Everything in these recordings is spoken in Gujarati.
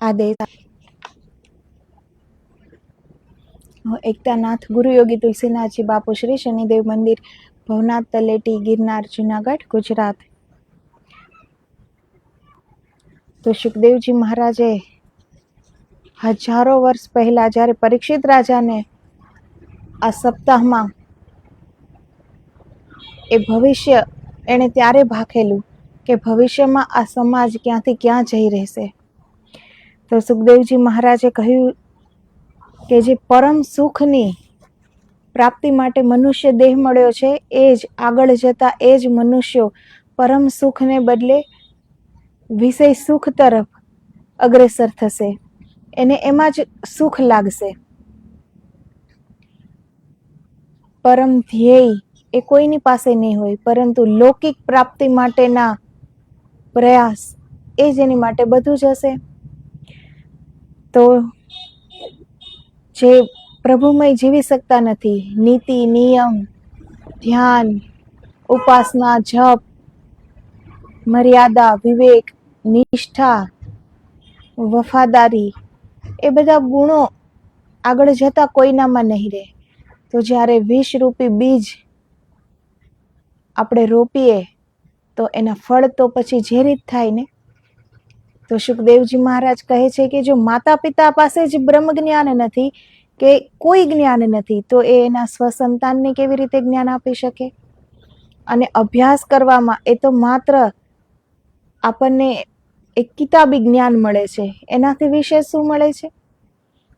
આદેશ. એકતાનાથ ગુરુયોગી તુલસીનાથજી બાપુ શ્રી શનિદેવ મંદિર, ભવનાથ તલેટી, ગિરનાર, જુનાગઢ, ગુજરાત. તો સુખદેવજી મહારાજે હજારો વર્ષ પહેલા જ્યારે પરીક્ષિત રાજાને આ સપ્તાહમાં એ ભવિષ્ય એણે ત્યારે ભાખેલું કે ભવિષ્યમાં આ સમાજ ક્યાંથી ક્યાં જઈ રહેશે. તો સુખદેવજી મહારાજે કહ્યું કે જે પરમ સુખની પ્રાપ્તિ માટે મનુષ્ય દેહ મળ્યો છે, એ જ આગળ જતા એ જ મનુષ્યો પરમ સુખને બદલે વિષય સુખ તરફ અગ્રેસર થશે. એને એમાં જ સુખ લાગશે. પરમ ધ્યેય એ કોઈની પાસે નહીં હોય, પરંતુ લૌકિક પ્રાપ્તિ માટેના પ્રયાસ એ જ એની માટે બધું જ હશે. તો જે પ્રભુમય જીવી શકતા નથી, નીતિ, નિયમ, ધ્યાન, ઉપાસના, જપ, મર્યાદા, વિવેક, નિષ્ઠા, વફાદારી, એ બધા ગુણો આગળ જતા કોઈનામાં નહીં રહે. તો જ્યારે વિષ રૂપી બીજ આપણે રોપીએ તો એના ફળ તો પછી ઝેરી જ થાય ને. તો સુખદેવજી મહારાજ કહે છે કે જો માતા પિતા પાસે જ બ્રહ્મ જ્ઞાન નથી કે કોઈ જ્ઞાન નથી, તો એ એના સ્વસંતાનને કેવી રીતે જ્ઞાન આપી શકે? અને અભ્યાસ કરવામાં એ તો માત્ર આપણને એક કિતાબી જ્ઞાન મળે છે, એનાથી વિશેષ શું મળે છે?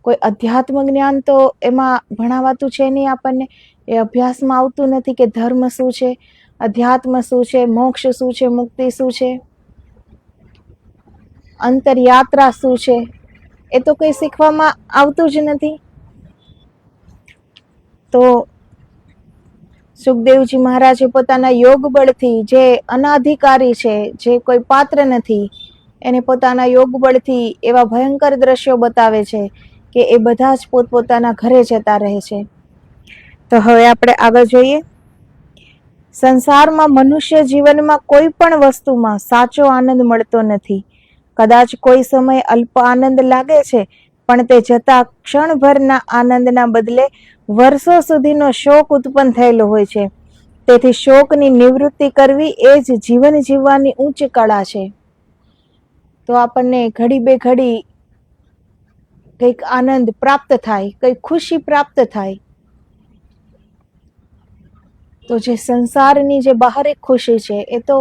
કોઈ અધ્યાત્મ જ્ઞાન તો એમાં ભણાવાતું છે નહીં આપણને. એ અભ્યાસમાં આવતું નથી કે ધર્મ શું છે, અધ્યાત્મ શું છે, મોક્ષ શું છે, મુક્તિ શું છે, અંતરયાત્રા શું છે, એ તો કંઈ શીખવામાં આવતું જ નથી. તો સુખદેવજી મહારાજે પોતાના યોગ બળથી, જે અનાધિકારી છે, જે કોઈ પાત્ર નથી, એને પોતાના યોગ બળથી એવા ભયંકર દ્રશ્યો બતાવે છે કે એ બધા જ પોતપોતાના ઘરે જતા રહે છે. તો હવે આપણે આગળ જોઈએ. સંસારમાં મનુષ્ય જીવનમાં કોઈ પણ વસ્તુમાં સાચો આનંદ મળતો નથી. કદાચ કોઈ સમય અલ્પ આનંદ લાગે છે, પણ તે જતા ક્ષણભરના આનંદના બદલે વર્ષો સુધીનો શોક ઉત્પન્ન થયેલો હોય છે. તેથી શોકની નિવૃત્તિ કરવી એ જ જીવન જીવવાની ઉચ્ચ કળા છે. તો આપણને ઘડી બે ઘડી કંઈક આનંદ પ્રાપ્ત થાય, કંઈક ખુશી પ્રાપ્ત થાય. તો જે સંસારની જે બહારિક ખુશી છે એ તો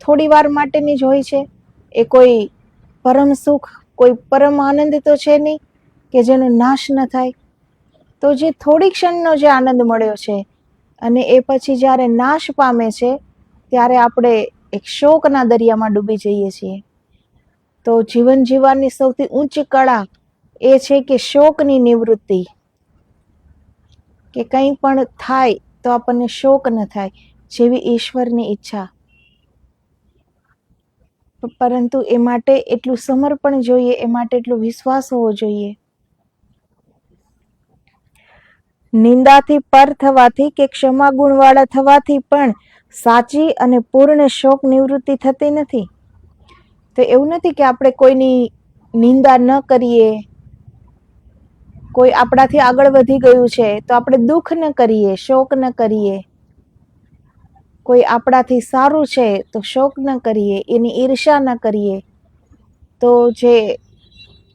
થોડી વાર માટેની જ હોય છે. એ કોઈ પરમ સુખ, કોઈ પરમ આનંદ તો છે નહીં કે જેનો નાશ ન થાય. તો જે થોડી ક્ષણનો જે આનંદ મળ્યો છે અને એ પછી જ્યારે નાશ પામે છે ત્યારે આપણે એક શોકના દરિયામાં ડૂબી જઈએ છીએ. તો જીવન જીવવાની સૌથી ઉચ્ચ કળા એ છે કે શોકની નિવૃત્તિ, કે કંઈ પણ થાય તો આપણને શોક ન થાય, જેવી ઈશ્વરની ઈચ્છા. પરંતુ એ માટે એટલું સમર્પણ જોઈએ, એ માટે એટલો વિશ્વાસ હોવો જોઈએ. નિંદાથી પર થવાથી કે ક્ષમા ગુણવાળા થવાથી પણ સાચી અને પૂર્ણ શોક નિવૃત્તિ થતી નથી. તો એવું નથી કે આપણે કોઈની નિંદા ન કરીએ, કોઈ આપણાથી આગળ વધી ગયું છે તો આપણે દુઃખ ન કરીએ, શોક ન કરીએ. કોઈ આપણાથી સારું છે તો શોક ન કરીએ, એની ઈર્ષા ન કરીએ. તો જે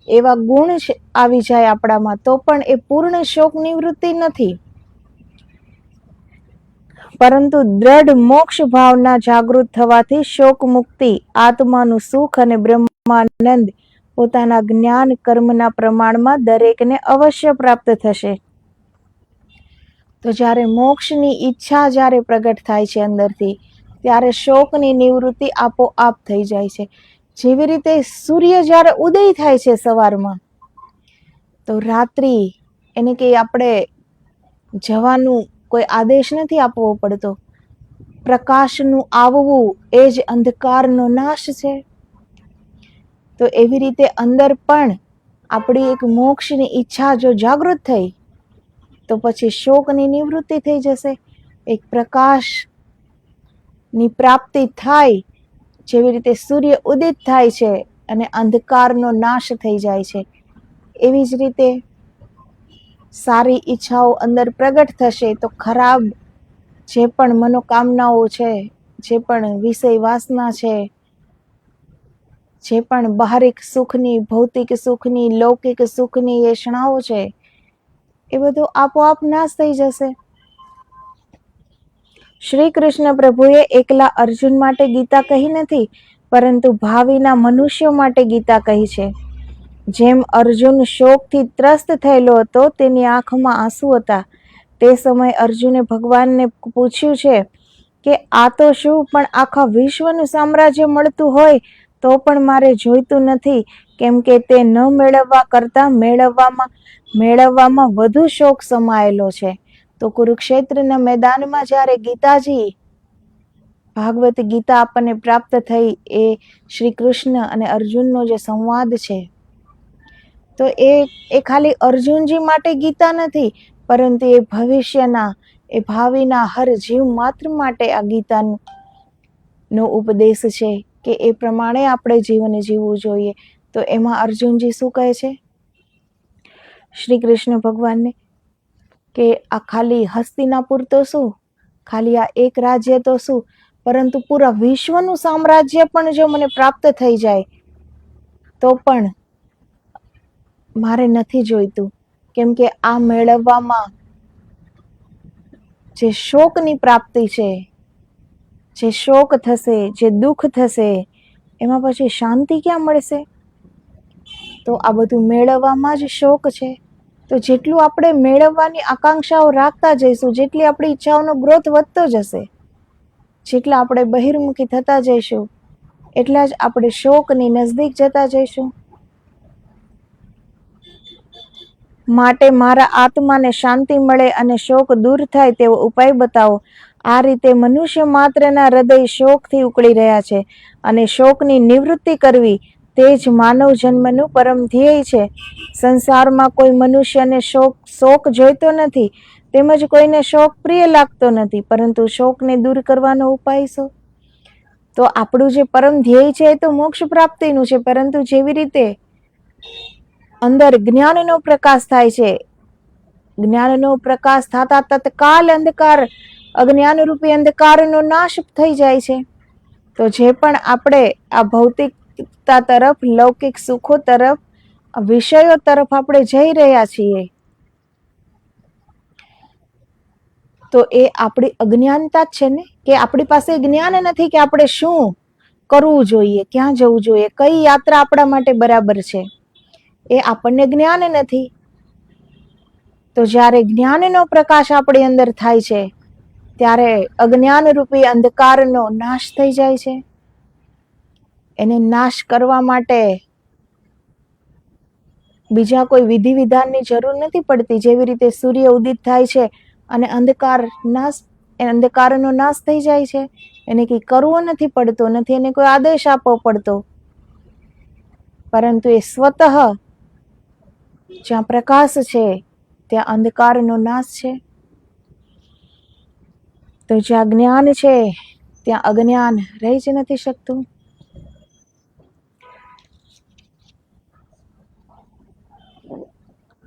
એવા ગુણ આવી જાય આપણામાં તો પણ એ પૂર્ણ શોક નિવૃત્તિ નથી. પરંતુ દ્રઢ મોક્ષ ભાવના જાગૃત થવાથી શોક મુક્તિ, આત્માનું સુખ અને બ્રહ્માનંદ પોતાના જ્ઞાન કર્મના પ્રમાણમાં દરેકને અવશ્ય પ્રાપ્ત થશે. તો જ્યારે મોક્ષની ઈચ્છા જ્યારે પ્રગટ થાય છે અંદરથી, ત્યારે શોકની નિવૃત્તિ આપોઆપ થઈ જાય છે. જેવી રીતે સૂર્ય જ્યારે ઉદય થાય છે સવારમાં, તો રાત્રિ એને કંઈ આપણે જવાનું કોઈ આદેશ નથી આપવો પડતો. પ્રકાશનું આવવું એ જ અંધકારનો નાશ છે. તો એવી રીતે અંદર પણ આપણી એક મોક્ષની ઈચ્છા જો જાગૃત થઈ તો પછી શોકની નિવૃત્તિ થઈ જશે. એક પ્રકાશની પ્રાપ્તિ થાય, જેવી રીતે સૂર્ય ઉદિત થાય છે અને અંધકારનો નાશ થઈ જાય છે. એવી જ રીતે સારી ઈચ્છાઓ અંદર પ્રગટ થશે તો ખરાબ જે પણ મનોકામનાઓ છે, જે પણ વિષય વાસના છે, જે પણ બાહરિક સુખની, ભૌતિક સુખની, લૌકિક સુખની એષણાઓ છે, એ બધું આપોઆપ નાશ થઈ જશે. શ્રી કૃષ્ણ પ્રભુએ એકલા અર્જુન માટે ગીતા કહી નથી, પરંતુ ભાવિના મનુષ્યો માટે ગીતા કહી છે. જેમ અર્જુન શોકથી ત્રસ્ત થયેલો હતો, તેની આંખમાં આંસુ હતા. તે સમયે અર્જુને ભગવાનને પૂછ્યું છે કે આ તો શું, પણ આખા વિશ્વનું સામ્રાજ્ય મળતું હોય તો પણ મારે જોઈતું નથી, કેમ કે તે ન મેળવવા કરતાં મેળવવામાં વધુ શોક સમાયેલો છે. તો કુરુક્ષેત્રના મેદાનમાં જ્યારે ગીતાજી, ભાગવત ગીતા આપણને પ્રાપ્ત થઈ, એ શ્રી કૃષ્ણ અને અર્જુનનો જે સંવાદ છે, તો એ ખાલી અર્જુનજી માટે ગીતા નથી, પરંતુ એ ભવિષ્યના, એ ભાવિના હર જીવ માત્ર માટે આ ગીતાનો ઉપદેશ છે કે એ પ્રમાણે આપણે જીવન જીવવું જોઈએ. તો એમાં અર્જુનજી શું કહે છે શ્રી કૃષ્ણ ભગવાનને કે આ ખાલી હસ્તિનાપુર તો શું, ખાલી આ એક રાજ્ય તો શું, પરંતુ પૂરા વિશ્વનું સામ્રાજ્ય પણ જો મને પ્રાપ્ત થઈ જાય તો પણ મારે નથી જોઈતું, કેમ કે આ મેળવવામાં જે શોકની પ્રાપ્તિ છે, જે શોક થશે, જે દુઃખ થશે, એમાં પછી શાંતિ ક્યાં મળશે? તો આ બધું મેળવવામાં જ શોક છે. તો જેટલું આપણે મેળવવાની આકાંક્ષાઓ રાખતા જઈશું, જેટલી આપણી ઈચ્છાઓનો ગ્રોથ વધતો જશે, જેટલા આપણે બહિર્મુખી થતા જઈશું, એટલા જ આપણે શોકની નજદીક જતા જઈશું. માટે મારા આત્માને શાંતિ મળે અને શોક દૂર થાય તેવો ઉપાય બતાવો. આ રીતે મનુષ્ય માત્રના હૃદય શોકથી ઉકળી રહ્યા છે, અને શોકની નિવૃત્તિ કરવી તે જ માનવ જન્મનું પરમ ધ્યેય છે. સંસારમાં કોઈ મનુષ્યને શોક જોઈતો નથી, તેમજ કોઈને શોક પ્રિય લાગતો નથી, પરંતુ શોકને દૂર કરવાનો ઉપાય શું? તો આપણું જે પરમ ધ્યેય છે એ તો મોક્ષ પ્રાપ્તિનું છે, પરંતુ જેવી રીતે અંદર જ્ઞાનનો પ્રકાશ થાય છે, જ્ઞાનનો પ્રકાશ થતા તત્કાલ અંધકાર, અજ્ઞાન રૂપી અંધકારનો નાશ થઈ જાય છે. તો જે પણ આપણે આ ભૌતિકતા તરફ, લૌકિક સુખો તરફ, વિષયો તરફ આપણે જઈ રહ્યા છીએ, તો એ આપણી અજ્ઞાનતા જ છે ને, કે આપણી પાસે જ્ઞાન નથી કે આપણે શું કરવું જોઈએ, ક્યાં જવું જોઈએ, કઈ યાત્રા આપણા માટે બરાબર છે, એ આપણને જ્ઞાન નથી. તો જ્યારે જ્ઞાનનો પ્રકાશ આપણી અંદર થાય છે, ત્યારે અજ્ઞાન રૂપી અંધકારનો નાશ થઈ જાય છે. એને નાશ કરવા માટે બીજા કોઈ વિધિ વિધાનની જરૂર નથી પડતી. જેવી રીતે સૂર્ય ઉદિત થાય છે અને અંધકારનો નાશ થઈ જાય છે, એને કંઈ કરવો નથી પડતો, નથી એને કોઈ આદેશ આપવો પડતો, પરંતુ એ સ્વતઃ જ્યાં પ્રકાશ છે ત્યાં અંધકારનો નાશ છે. તો જ્યાં જ્ઞાન છે ત્યાં અજ્ઞાન રહી જ નથી શકતું.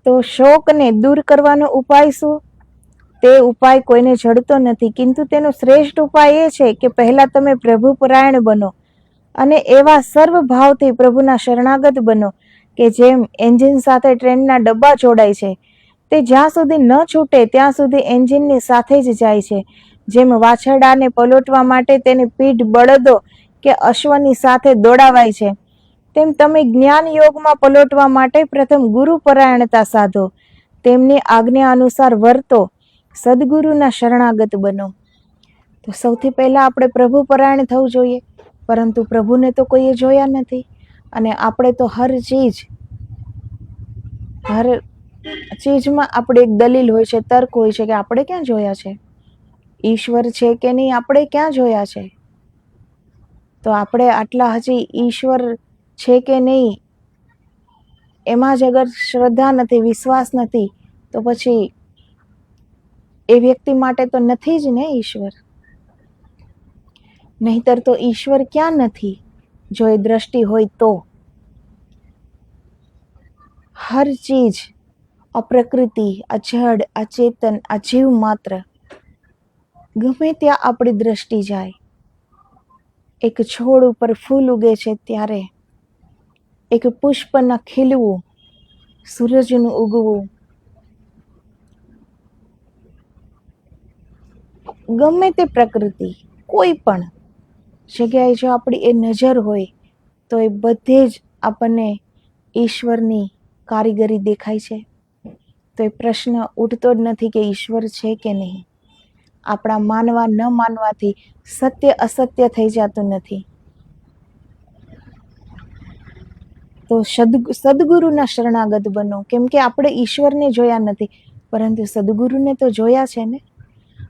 તો શોકને દૂર કરવાનો ઉપાય શું? તે ઉપાય કોઈને જડતો નથી, કિંતુ તેનો શ્રેષ્ઠ ઉપાય એ છે કે પહેલા તમે પ્રભુ પરાયણ બનો અને એવા સર્વ ભાવથી પ્રભુના શરણાગત બનો કે જેમ એન્જિન સાથે ટ્રેનના ડબ્બા જોડાય છે, તે જ્યાં સુધી ન છૂટે ત્યાં સુધી એન્જિનની સાથે જ જાય છે. જેમ વાછરડાને પલોટવા માટે તેની પીઠ બળદો કે અશ્વની સાથે દોડાવાય છે, તેમ તમે જ્ઞાન યોગમાં પલોટવા માટે પ્રથમ ગુરુ પરાયણતા સાધો, તેમની આજ્ઞા અનુસાર વર્તો, સદગુરુના શરણાગત બનો. તો સૌથી પહેલા આપણે પ્રભુ પરાયણ થવું જોઈએ, પરંતુ પ્રભુને તો કોઈએ જોયા નથી, અને આપણે તો હર ચીજમાં આપણે એક દલીલ હોય છે, તર્ક હોય છે કે આપણે ક્યાં જોયા છે, ઈશ્વર છે કે નહીં આપણે ક્યાં જોયા છે. તો આપણે આટલા હજી ઈશ્વર છે કે નહીં એમાં જ અગર શ્રદ્ધા નથી, વિશ્વાસ નથી, તો પછી એ વ્યક્તિ માટે તો નથી જ ને ઈશ્વર. નહીતર તો ઈશ્વર ક્યાં નથી, જો એ દ્રષ્ટિ હોય તો. હર ચીજ, આ પ્રકૃતિ, આ જડ, આ ચેતન, આ જીવ માત્ર, ગમે ત્યાં આપણી દ્રષ્ટિ જાય, એક છોડ ઉપર ફૂલ ઉગે છે ત્યારે, એક પુષ્પના ખીલવું, સૂરજનું ઉગવું, ગમે તે પ્રકૃતિ કોઈ પણ જગ્યાએ જો આપણી એ નજર હોય તો એ બધે જ આપણને ઈશ્વરની કારીગરી દેખાય છે. તો એ પ્રશ્ન ઉઠતો જ નથી કે ઈશ્વર છે કે નહીં. આપણા માનવા ન માનવાથી સત્ય અસત્ય થઈ જતું નથી. તો સદગુરુના શરણાગત બનો, કેમ કે આપણે ઈશ્વરને જોયા નથી પરંતુ સદગુરુને તો જોયા છે ને.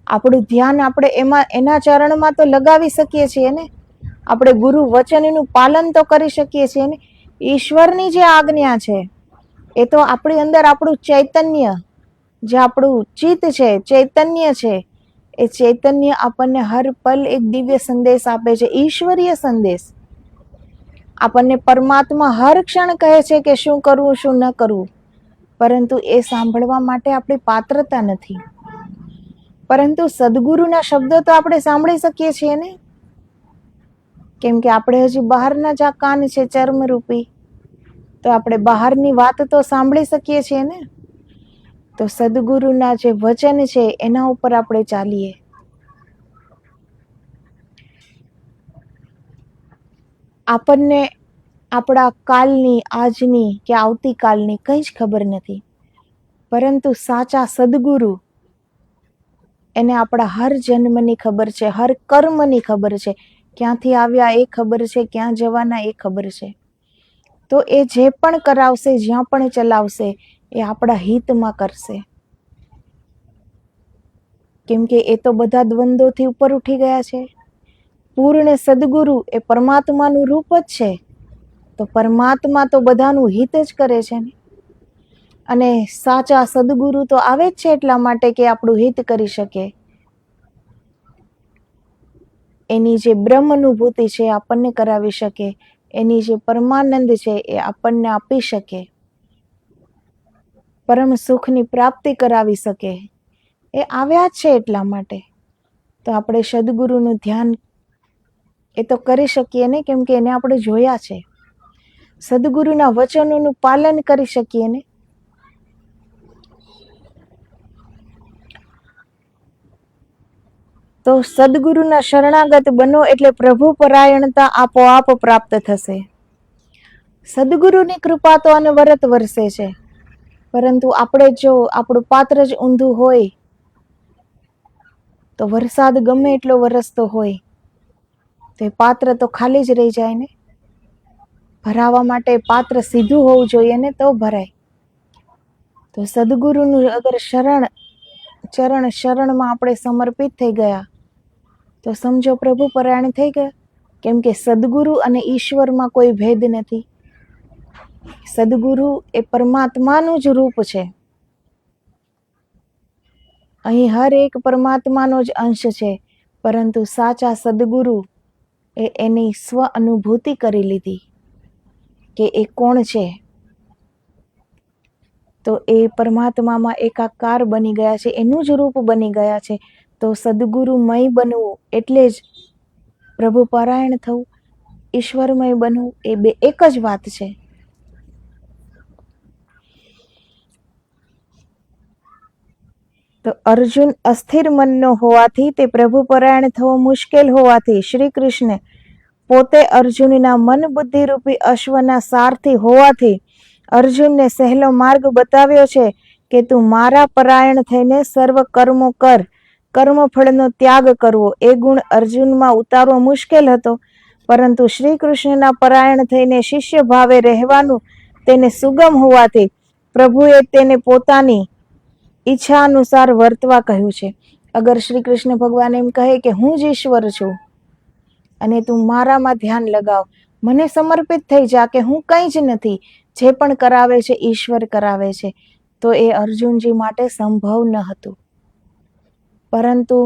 આપણું ધ્યાન આપણે એના ચરણમાં તો લગાવી શકીએ છીએ ને. આપણે ગુરુ વચનનું પાલન તો કરી શકીએ છીએ ને. ઈશ્વરની જે આજ્ઞા છે એ તો આપણી અંદર આપણું ચૈતન્ય, જે આપણું ચિત્ત છે, ચૈતન્ય છે, એ ચૈતન્ય આપણને હર પલ એક દિવ્ય સંદેશ આપે છે, ઈશ્વરીય સંદેશ. આપણને પરમાત્મા હર ક્ષણ કહે છે કે શું કરવું શું ન કરવું, પરંતુ એ સાંભળવા માટે આપણી પાત્રતા નથી. પરંતુ સદગુરુના શબ્દો તો આપણે સાંભળી શકીએ છીએ ને, કેમ કે આપણે હજી બહારના જ આ કાન છે ચર્મરૂપી, તો આપણે બહારની વાત તો સાંભળી શકીએ છીએ ને. તો સદગુરુના જે વચન છે એના ઉપર આપણે ચાલીએ. આપણને આપણા કાલની, આજની કે આવતીકાલની કંઈ જ ખબર નથી, પરંતુ સાચા સદગુરુ એને આપણા હર જન્મની ખબર છે, હર કર્મની ખબર છે, ક્યાંથી આવ્યા એ ખબર છે, ક્યાં જવાના એ ખબર છે. તો એ જે પણ કરાવશે, જ્યાં પણ ચલાવશે, એ આપણા હિતમાં કરશે. કેમ કે એ તો બધા દ્વંદ્વોથી ઉપર ઉઠી ગયા છે. પૂર્ણ સદગુરુ એ પરમાત્માનું રૂપ જ છે. તો પરમાત્મા તો બધાનું હિત જ કરે છે ને. અને સાચા સદગુરુ તો આવે જ છે એટલા માટે કે આપણું હિત કરી શકે. એની જે બ્રહ્મ અનુભૂતિ છે આપણને કરાવી શકે, એની જે પરમાનંદ છે એ આપણને આપી શકે, પરમ સુખની પ્રાપ્તિ કરાવી શકે, એ આવ્યા જ છે એટલા માટે. તો આપણે સદગુરુનું ધ્યાન એ તો કરી શકીએ ને, કેમ કે એને આપણે જોયા છે. સદગુરુના વચનોનું પાલન કરી શકીએ ને. તો સદગુરુના શરણાગત બનો એટલે પ્રભુ પરાયણતા આપોઆપ પ્રાપ્ત થશે. સદગુરુની કૃપા તો અનવરત વરસે છે, પરંતુ આપણે જો આપણું પાત્ર જ ઊંધું હોય તો વરસાદ ગમે એટલો વરસતો હોય તો એ પાત્ર તો ખાલી જ રહી જાય ને. ભરાવા માટે પાત્ર સીધું હોવું જોઈએ ને, તો ભરાય. તો સદગુરુનું અગર શરણમાં આપણે સમર્પિત થઈ ગયા તો સમજો પ્રભુ પરાયણ થઈ ગયા. કેમ કે સદગુરુ અને ઈશ્વરમાં કોઈ ભેદ નથી. સદગુરુ એ પરમાત્માનું જ રૂપ છે. અહીં હર એક પરમાત્માનો જ અંશ છે, પરંતુ સાચા સદગુરુ એની સ્વ અનુભૂતિ કરી લીધી કે એ કોણ છે. તો એ પરમાત્મામાં એકાકાર બની ગયા છે, એનું જ રૂપ બની ગયા છે. તો સદગુરુમય બનવું એટલે જ પ્રભુ પરાયણ થવું, ઈશ્વરમય બનવું, એ બે એક જ વાત છે. તો અર્જુન અસ્થિર મનનો હોવાથી, તે પ્રભુ પરાયણ થવો મુશ્કેલ હોવાથી શ્રી કૃષ્ણ પોતે અર્જુનના મન બુદ્ધિ રૂપી અશ્વના સારથી હોવાથી અર્જુનને સહેલો માર્ગ બતાવ્યો છે કે તું મારા પરાયણ થઈને સર્વ કર્મો કર. કર્મફળનો ત્યાગ કરવો એ ગુણ અર્જુનમાં ઉતારવો મુશ્કેલ હતો, પરંતુ શ્રી કૃષ્ણના પરાયણ થઈને શિષ્ય ભાવે રહેવાનું તેને સુગમ હોવાથી પ્રભુએ તેને પોતાની ઈચ્છા અનુસાર વર્તવા કહ્યું છે. અગર શ્રી કૃષ્ણ ભગવાન એમ કહે કે હું જ ઈશ્વર છું અને તું મારામાં ધ્યાન લગાવ, મને સમર્પિત થઈ જા કે હું કંઈ જ નથી, જે પણ કરાવે છે ઈશ્વર કરાવે છે, તો એ અર્જુનજી માટે સંભવ ન હતું. પરંતુ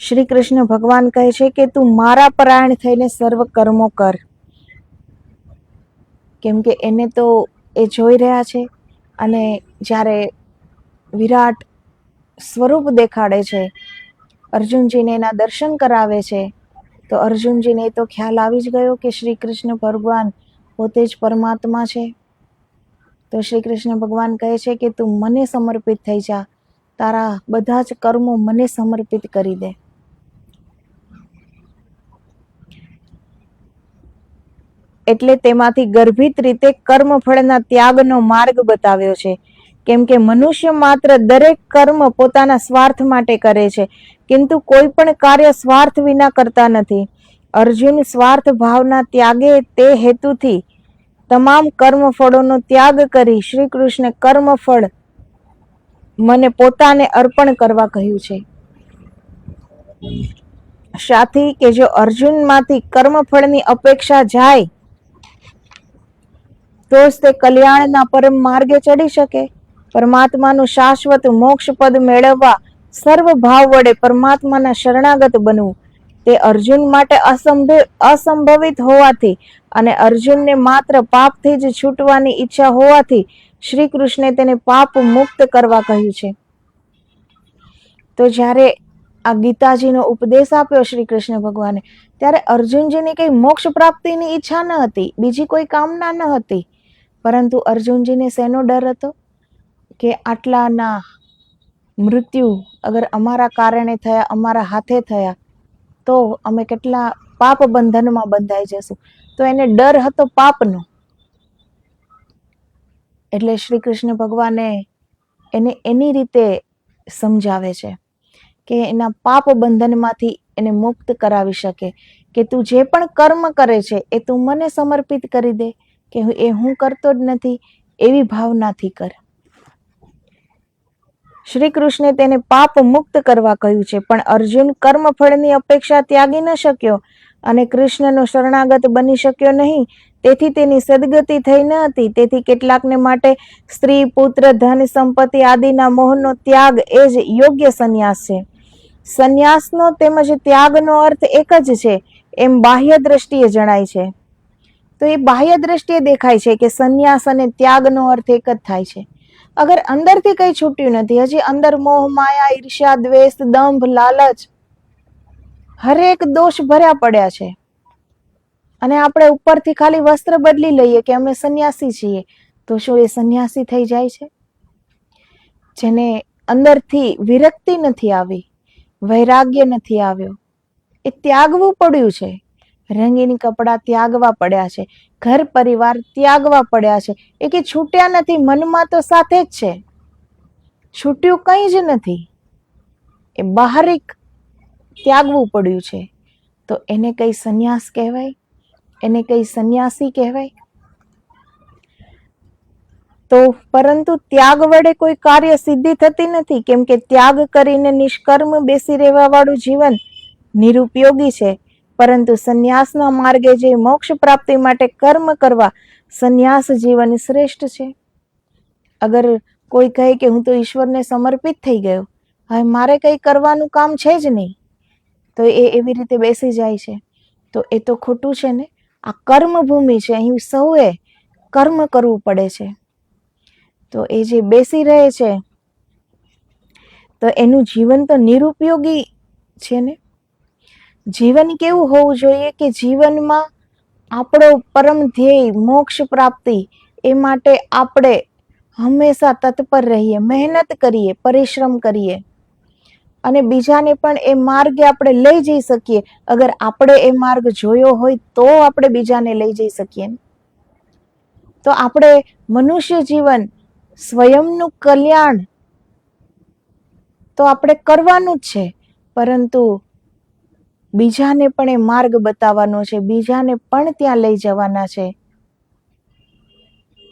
શ્રી કૃષ્ણ ભગવાન કહે છે કે તું મારા પરાયણ થઈને સર્વ કર્મો કર. કેમ કે એને તો એ જોઈ રહ્યા છે, અને જ્યારે વિરાટ સ્વરૂપ દેખાડે છે, અર્જુનજીને એના દર્શન કરાવે છે, તો અર્જુનજીને તો ખ્યાલ આવી જ ગયો કે શ્રી કૃષ્ણ ભગવાન પોતે જ પરમાત્મા છે. તો શ્રી કૃષ્ણ ભગવાન કહે છે કે તું મને સમર્પિત થઈ જા, તારા બધા જ કર્મો મને સમર્પિત કરી દે. એટલે તેમાંથી ગર્ભિત રીતે કર્મફળના ત્યાગનો માર્ગ બતાવ્યો છે. કેમ કે મનુષ્ય માત્ર દરેક કર્મ પોતાના સ્વાર્થ માટે કરે છે, કિંતુ કોઈ પણ કાર્ય સ્વાર્થ વિના કરતા નથી. અર્જુન સ્વાર્થ ભાવના ત્યાગે તે હેતુથી તમામ કર્મફળોનો ત્યાગ કરી શ્રી કૃષ્ણ કર્મફળ મને પોતાને અર્પણ કરવા કહ્યું છે. સાથી કે જો અર્જુનમાંથી કર્મફળની અપેક્ષા જાય તો જ તે કલ્યાણના પરમ માર્ગે ચડી શકે. પરમાત્માનું શાશ્વત મોક્ષ પદ મેળવવા સર્વ ભાવ વડે પરમાત્માના શરણાગત બનવું તે અર્જુન માટે અસંભવિત હોવાથી અને અર્જુનને માત્ર પાપથી જ છૂટવાની ઈચ્છા હોવાથી શ્રી કૃષ્ણે તેને પાપ મુક્ત કરવા કહ્યું છે. તો જ્યારે આ ગીતાજીનો ઉપદેશ આપ્યો શ્રી કૃષ્ણ ભગવાને, ત્યારે અર્જુનજીની કઈ મોક્ષ પ્રાપ્તિની ઈચ્છા ન હતી, બીજી કોઈ કામના ન હતી, પરંતુ અર્જુનજીને શેનો ડર હતો કે આટલાના મૃત્યુ અગર અમારા કારણે થયા, અમારા હાથે થયા, તો અમે કેટલા પાપ બંધનમાં બંધાઈ જશું. તો એને ડર હતો પાપનો. એટલે શ્રી કૃષ્ણ ભગવાને એને એની રીતે સમજાવે છે કે એના પાપ બંધનમાંથી એને મુક્ત કરાવી શકે, કે તું જે પણ કર્મ કરે છે એ તું મને સમર્પિત કરી દે, કે એ હું કરતો જ નથી એવી ભાવનાથી કર. શ્રી કૃષ્ણે તેને પાપ મુક્ત કરવા કહ્યું છે, પણ અર્જુન કર્મફળની અપેક્ષા ત્યાગી ન શક્યો અને કૃષ્ણનો શરણાગત બની શક્યો નહીં. તેથી તેની સદગતિ થઈ ન હતી. તેથી કેટલાકને માટે સ્ત્રી, પુત્ર, ધન, સંપત્તિ આદિના મોહનો ત્યાગ એ જ યોગ્ય સંન્યાસ છે. સંન્યાસનો તેમજ ત્યાગનો અર્થ એક જ છે એમ બાહ્ય દ્રષ્ટિએ જણાય છે. તો એ બાહ્ય દ્રષ્ટિએ દેખાય છે કે સંન્યાસ અને ત્યાગનો અર્થ એક જ થાય છે. અગર અંદરથી કઈ છૂટ્યું નથી, હજી અંદર મોહ, માયા, ઈર્ષ્યા, દ્વેષ, દંભ, લાલચ હરેક દોષ ભર્યા પડ્યા છે, અને આપણે ઉપરથી ખાલી વસ્ત્ર બદલી લઈએ કે અમે સંન્યાસી છીએ, તો શું એ સંન્યાસી થઈ જાય છે? જેને અંદરથી વિરક્તિ નથી આવી, વૈરાગ્ય નથી આવ્યો, એ ત્યાગવું પડ્યું છે. રંગીન કપડા ત્યાગવા પડ્યા છે, ઘર પરિવાર ત્યાગવા પડ્યા છે. એ કે છૂટ્યા નથી, મનમાં તો સાથે જ છે, છૂટ્યું કંઈ જ નથી, એ બાહરિક ત્યાગવું પડ્યું છે. તો એને કઈ સંન્યાસ કહેવાય? એને કઈ સંન્યાસી કહેવાય? તો પરંતુ ત્યાગ વડે કોઈ કાર્ય સિદ્ધિ થતી નથી, કેમ કે ત્યાગ કરીને નિષ્કર્મ બેસી રહેવા વાળું જીવન નિરુપયોગી છે. પરંતુ સંન્યાસના માર્ગે જે મોક્ષ પ્રાપ્તિ માટે કર્મ કરવા, સંન્યાસ જીવન શ્રેષ્ઠ છે. અગર કોઈ કહે કે હું તો ઈશ્વરને સમર્પિત થઈ ગયો, હવે મારે કઈ કરવાનું કામ છે જ નહીં, તો એ એવી રીતે બેસી જાય છે, તો એ તો ખોટું છે ને. આ કર્મ ભૂમિ છે, અહીં સૌએ કર્મ કરવું પડે છે. તો એ જે બેસી રહે છે તો એનું જીવન તો નિરુપયોગી છે ને. જીવન કેવું હોવું જોઈએ કે જીવનમાં આપણો પરમ ધ્યેય મોક્ષ પ્રાપ્તિ, એ માટે આપણે હંમેશા તત્પર રહીએ, મહેનત કરીએ, પરિશ્રમ કરીએ, અને બીજાને પણ એ માર્ગે આપણે લઈ જઈ શકીએ. અગર આપણે એ માર્ગ જોયો હોય તો આપણે બીજાને લઈ જઈ શકીએ. તો આપણે મનુષ્ય જીવન, સ્વયંનું કલ્યાણ તો આપણે કરવાનું જ છે, પરંતુ બીજાને પણ એ માર્ગ બતાવવાનો છે, બીજાને પણ ત્યાં લઈ જવાના છે.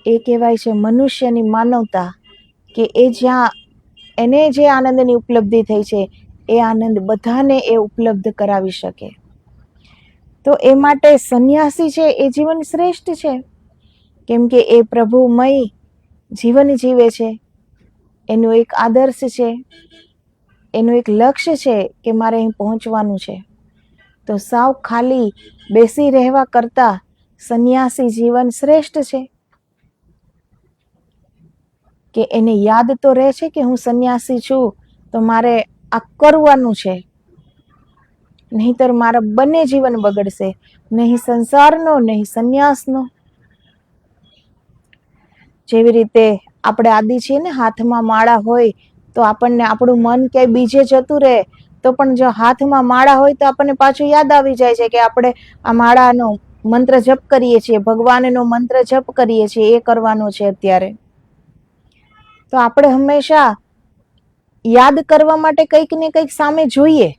એ કહેવાય છે મનુષ્યની માનવતા, કે એ જ્યાં એને જે આનંદની ઉપલબ્ધિ થઈ છે એ આનંદ બધાને એ ઉપલબ્ધ કરાવી શકે. તો એ માટે સંન્યાસી છે એ જીવન શ્રેષ્ઠ છે, કેમ કે એ પ્રભુમય જીવન જીવે છે. એનું એક આદર્શ છે, એનું એક લક્ષ્ય છે કે મારે અહીં પહોંચવાનું છે. તો સાવ ખાલી બેસી રહેવા કરતા સંન્યાસી જીવન શ્રેષ્ઠ છે? કે એને યાદ તો રહે છે કે હું સંન્યાસી છું તો મારે આ કરવાનું છે, નહીતર મારા બંને જીવન બગડશે, નહીં સંસારનો નહીં સંન્યાસનો. જેવી રીતે આપણે આદિ છીએ ને, હાથમાં માળા હોય તો આપણને આપણું મન ક્યાંય બીજે જતું રહે તો પણ જો હાથમાં માળા હોય તો આપણને પાછું યાદ આવી જાય છે કે આપણે આ માળાનો મંત્ર જપ કરીએ છીએ, ભગવાનનો મંત્ર જપ કરીએ છીએ, એ કરવાનો છે અત્યારે. તો આપણે હંમેશા યાદ કરવા માટે કંઈક ને કંઈક સામે જોઈએ.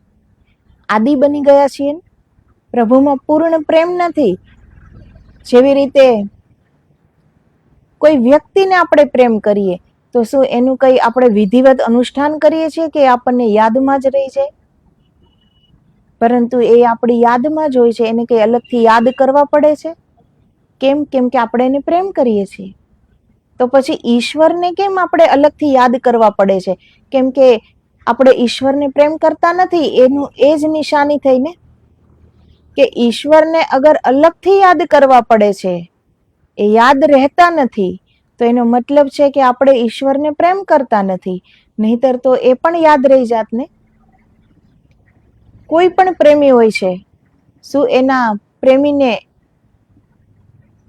આદિ બની ગયા છીએ, પ્રભુમાં પૂર્ણ પ્રેમ નથી. જેવી રીતે કોઈ વ્યક્તિને આપણે પ્રેમ કરીએ તો શું એનું કઈ આપણે વિધિવત અનુષ્ઠાન કરીએ છીએ કે આપણને યાદમાં જ રહી જાય? પરંતુ એ આપણી યાદમાં જ હોય છે, એને કઈ અલગથી યાદ કરવા પડે છે? કેમ? કેમ કે આપણે એને પ્રેમ કરીએ છીએ. તો પછી ઈશ્વરને કેમ આપણે અલગથી યાદ કરવા પડે છે? કેમ કે આપણે ઈશ્વરને પ્રેમ કરતા નથી. એનું એ જ નિશાની થઈને કે ઈશ્વરને અગર અલગથી યાદ કરવા પડે છે, એ યાદ રહેતા નથી, તો એનો મતલબ છે કે આપણે ઈશ્વરને પ્રેમ કરતા નથી. નહીતર તો એ પણ યાદ રહી જાત ને. કોઈ પણ પ્રેમી હોય છે, શું એના પ્રેમીને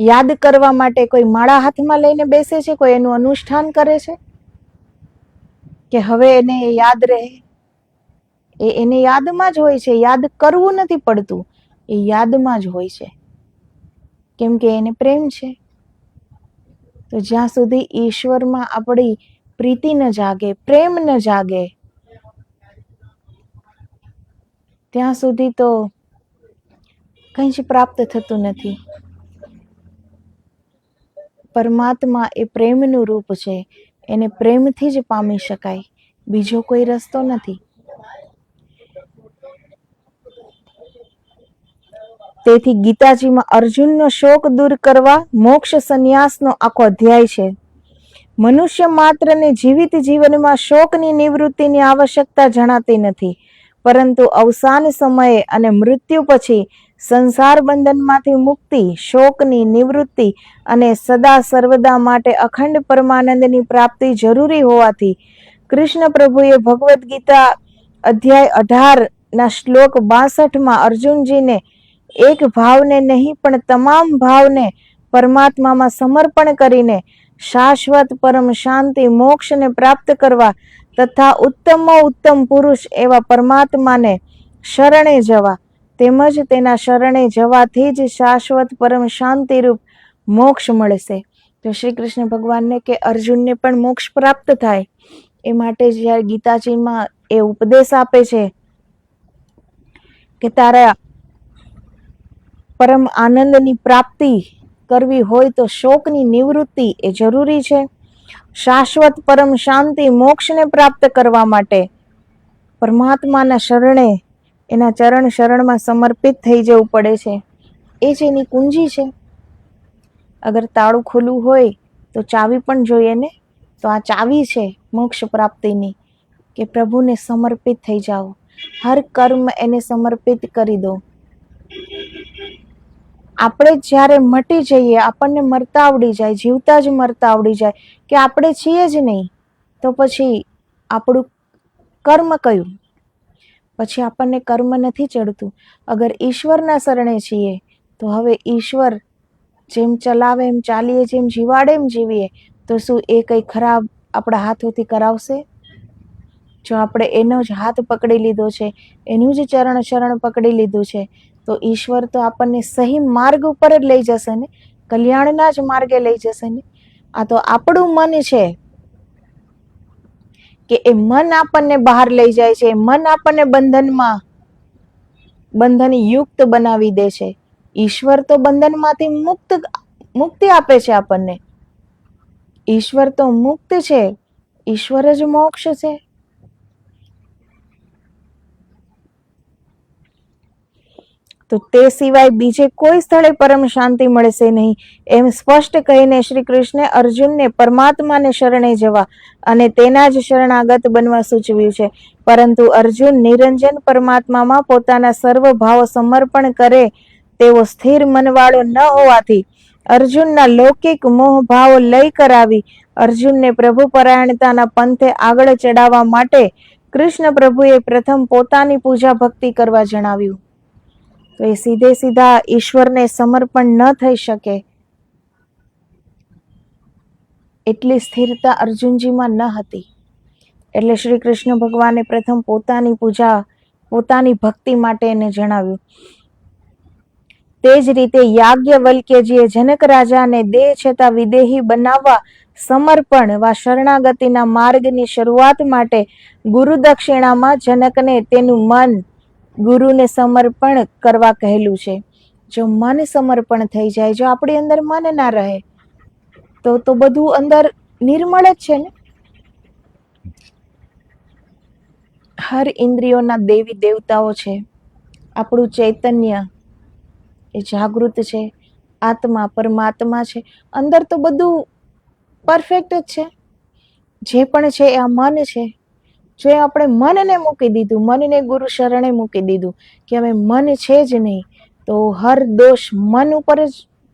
યાદ કરવા માટે કોઈ માળા હાથમાં લઈને બેસે છે, કોઈ એનું અનુષ્ઠાન કરે છે કે હવે એને યાદ રહે? એને યાદમાં જ હોય છે, યાદ કરવું નથી પડતું, એ યાદમાં જ હોય છે, કેમ કે એને પ્રેમ છે. તો જ્યાં સુધી ઈશ્વરમાં આપણી પ્રીતિ ન જાગે, પ્રેમ ન જાગે, ત્યાં સુધી તો કંઈ જ પ્રાપ્ત થતું નથી. પરમાત્મા એ પ્રેમનું રૂપ છે, એને પ્રેમથી જ પામી શકાય, બીજો કોઈ રસ્તો નથી. તેથી ગીતાજીમાં અર્જુનનો શોક દૂર કરવા મોક્ષ સંન્યાસનો આખો અધ્યાય છે. મનુષ્ય માત્રને જીવિત જીવનમાં શોકની નિવૃત્તિની આવશ્યકતા જણાતી નથી, પરંતુ અવસાન સમયે અને મૃત્યુ પછી સંસાર બંધનમાંથી મુક્તિ, શોકની નિવૃત્તિ અને સદા સર્વદા માટે અખંડ પરમાનંદની પ્રાપ્તિ જરૂરી હોવાથી કૃષ્ણ પ્રભુએ ભગવદ્ ગીતા અધ્યાય 18 શ્લોક 62 અર્જુનજીને એક ભાવને નહીં પણ તમામ ભાવને પરમાત્મામાં સમર્પણ કરીને શાશ્વત પરમ શાંતિ મોક્ષને પ્રાપ્ત કરવા તથા ઉત્તમ પુરુષ એવા પરમાત્માને શરણે જવા, તેમજ તેના શરણે જવાથી જ શાશ્વત પરમ શાંતિરૂપ મોક્ષ મળશે. તો શ્રી કૃષ્ણ ભગવાનને કે અર્જુનને પણ મોક્ષ પ્રાપ્ત થાય એ માટે જ્યારે ગીતાજીમાં એ ઉપદેશ આપે છે કે તારા પરમ આનંદની પ્રાપ્તિ કરવી હોય તો શોકની નિવૃત્તિ એ જરૂરી છે. શાશ્વત પરમ શાંતિ મોક્ષને પ્રાપ્ત કરવા માટે પરમાત્માના શરણે, એના ચરણ શરણમાં સમર્પિત થઈ જવું પડે છે. એ જ એની કુંજી છે. અગર તાળું ખુલ્લું હોય તો ચાવી પણ જોઈએ ને. તો આ ચાવી છે મોક્ષ પ્રાપ્તિની, કે પ્રભુને સમર્પિત થઈ જાઓ, હર કર્મ એને સમર્પિત કરી દો. આપણે જ્યારે મટી જઈએ, આપણને મરતા આવડી જાય, જીવતા જ મરતા આવડી જાય કે આપણે છીએ જ નહીં, તો પછી આપણું કર્મ કયું? પછી આપણને કર્મ નથી ચડતું. અગર ઈશ્વરના શરણે છીએ તો હવે ઈશ્વર જેમ ચલાવે એમ ચાલીએ, જેમ જીવાડે એમ જીવીએ. તો શું એ કંઈ ખરાબ આપણા હાથોથી કરાવશે? જો આપણે એનો જ હાથ પકડી લીધો છે, એનું જ ચરણ શરણ પકડી લીધું છે, તો ઈશ્વર તો આપણને સહી માર્ગ ઉપર જ લઈ જશે ને, કલ્યાણના જ માર્ગે લઈ જશે ને. આ તો આપણું મન છે કે એ મન આપણને બહાર લઈ જાય છે, મન આપણને બંધન યુક્ત બનાવી દે છે. ઈશ્વર તો બંધનમાંથી મુક્તિ આપે છે આપણને. ઈશ્વર તો મુક્ત છે, ઈશ્વર જ મોક્ષ છે. તો તે સિવાય બીજે કોઈ સ્થળે પરમ શાંતિ મળશે નહીં, એમ સ્પષ્ટ કહીને શ્રી કૃષ્ણે અર્જુનને પરમાત્માને શરણે જવા અને તેના જ શરણાગત બનવા સૂચવ્યું છે. પરંતુ અર્જુન નિરંજન પરમાત્મામાં પોતાના સર્વ ભાવ સમર્પણ કરે તેવો સ્થિર મનવાળો ન હોવાથી અર્જુનના લૌકિક મોહ ભાવો લય કરાવી અર્જુનને પ્રભુ પરાયણતાના પંથે આગળ ચડાવવા માટે કૃષ્ણ પ્રભુએ પ્રથમ પોતાની પૂજા ભક્તિ કરવા જણાવ્યું. તો એ સીધે સીધા ઈશ્વરને સમર્પણ ન થઈ શકે એટલી સ્થિરતા અર્જુનજીમાં ન હતી. એટલે શ્રી કૃષ્ણ ભગવાને પ્રથમ પોતાની પૂજા, પોતાની ભક્તિ માટે એને જણાવ્યું. તે જ રીતે યાજ્ઞવલ્ક્યજીએ જનક રાજાને દેહ છતાં વિદેહી બનાવવા સમર્પણ વા શરણાગતિના માર્ગની શરૂઆત માટે ગુરુ દક્ષિણામાં જનકને તેનું મન ગુરુને સમર્પણ કરવા કહેલું છે. જો મન સમર્પણ થઈ જાય, જો આપણી અંદર મન ના રહે તો બધું અંદર નિર્મળ જ છે ને. હર ઇન્દ્રિયોના દેવી દેવતાઓ છે. આપણું ચૈતન્ય એ જાગૃત છે, આત્મા પરમાત્મા છે. અંદર તો બધું પરફેક્ટ જ છે. જે પણ છે એ આ મન છે. જો આપણે મનને મૂકી દીધું, મનને ગુરુ શરણે મૂકી દીધું કે હવે મન છે જ નહીં, તો હર દોષ મન ઉપર જ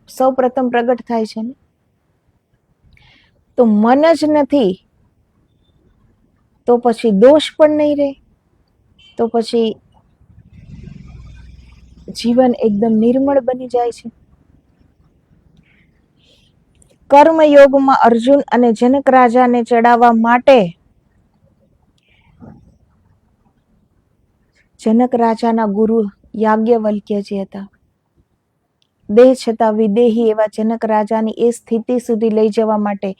સૌ પ્રથમ પ્રગટ થાય છે ને. તો મન જ નથી તો પછી દોષ પણ નહીં રહે, તો પછી જીવન એકદમ નિર્મળ બની જાય છે. કર્મયોગમાં અર્જુન અને જનક રાજાને ચડાવવા માટે જનક રાજાના ગુરુ યાજ્ઞવલ્ક્યજી હતા. દેહ છતાં વિદેહી એવા જનક રાજાની એ સ્થિતિ સુધી લઈ જવા માટે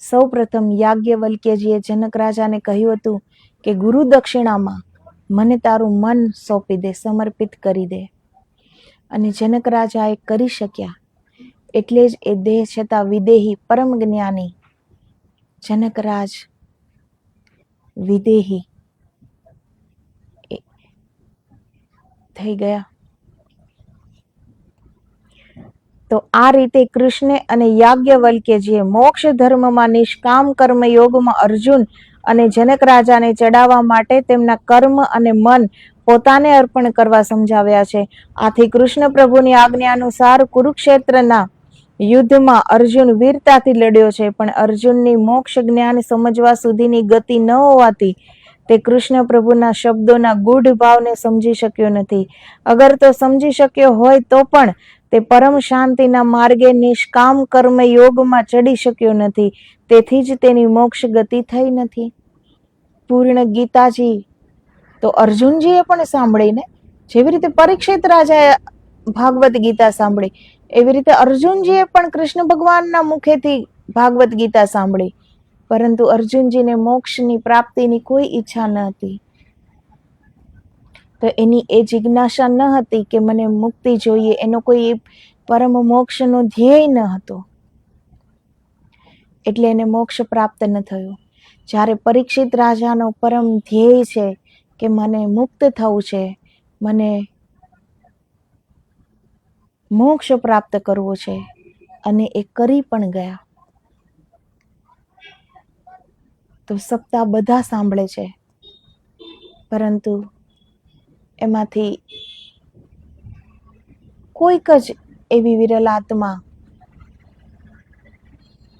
સૌ પ્રથમ યાજ્ઞવલ્ક્યજીએ જનક રાજાને કહ્યું હતું કે ગુરુ દક્ષિણામાં મને તારું મન સોંપી દે, સમર્પિત કરી દે. અને જનક રાજા એ કરી શક્યા. એટલે જ એ દેહ છતાં વિદેહી પરમ જ્ઞાની જનકરાજ વિદેહી થઈ ગયા. તો આ રીતે કૃષ્ણ અને યાજ્ઞવલ્ક્યજીએ મોક્ષ ધર્મમાં નિષ્કામ કર્મયોગમાં અર્જુન અને જનક રાજાને ચડાવવા માટે તેમના કર્મ અને મન પોતાને અર્પણ કરવા સમજાવ્યા છે. આથી કૃષ્ણ પ્રભુની આજ્ઞા અનુસાર કુરુક્ષેત્રના યુદ્ધમાં અર્જુન વીરતાથી લડ્યો છે, પણ અર્જુનની મોક્ષ જ્ઞાન સમજવા સુધીની ગતિ ન હોવાથી તે કૃષ્ણ પ્રભુના શબ્દોના ગૂઢ ભાવને સમજી શક્યો નથી. અગર તો સમજી શક્યો હોય તો પણ તે પરમ શાંતિના માર્ગે નિષ્કામ કર્મ યોગમાં ચડી શક્યો નથી. તેથી જ તેની મોક્ષ ગતિ થઈ નથી. પૂર્ણ ગીતાજી તો અર્જુનજીએ પણ સાંભળીને, જેવી રીતે પરીક્ષિત રાજાએ ભાગવત ગીતા સાંભળી, એવી રીતે અર્જુનજીએ પણ કૃષ્ણ ભગવાનના મુખેથી ભાગવત ગીતા સાંભળી. પરંતુ અર્જુનજીને મોક્ષની પ્રાપ્તિની કોઈ ઈચ્છા ન હતી. તો એની એ જિજ્ઞાસા ન હતી કે મને મુક્તિ જોઈએ, એનો કોઈ પરમ મોક્ષનો ધ્યેય ન હતો. એટલે એને મોક્ષ પ્રાપ્ત ન થયો. જ્યારે પરીક્ષિત રાજાનો પરમ ધ્યેય છે કે મને મુક્ત થવું છે, મને મોક્ષ પ્રાપ્ત કરવો છે, અને એ કરી પણ ગયા. તો સપ્તાહ બધા સાંભળે છે, પરંતુ એમાંથી કોઈક જ એવી વિરલ આત્મા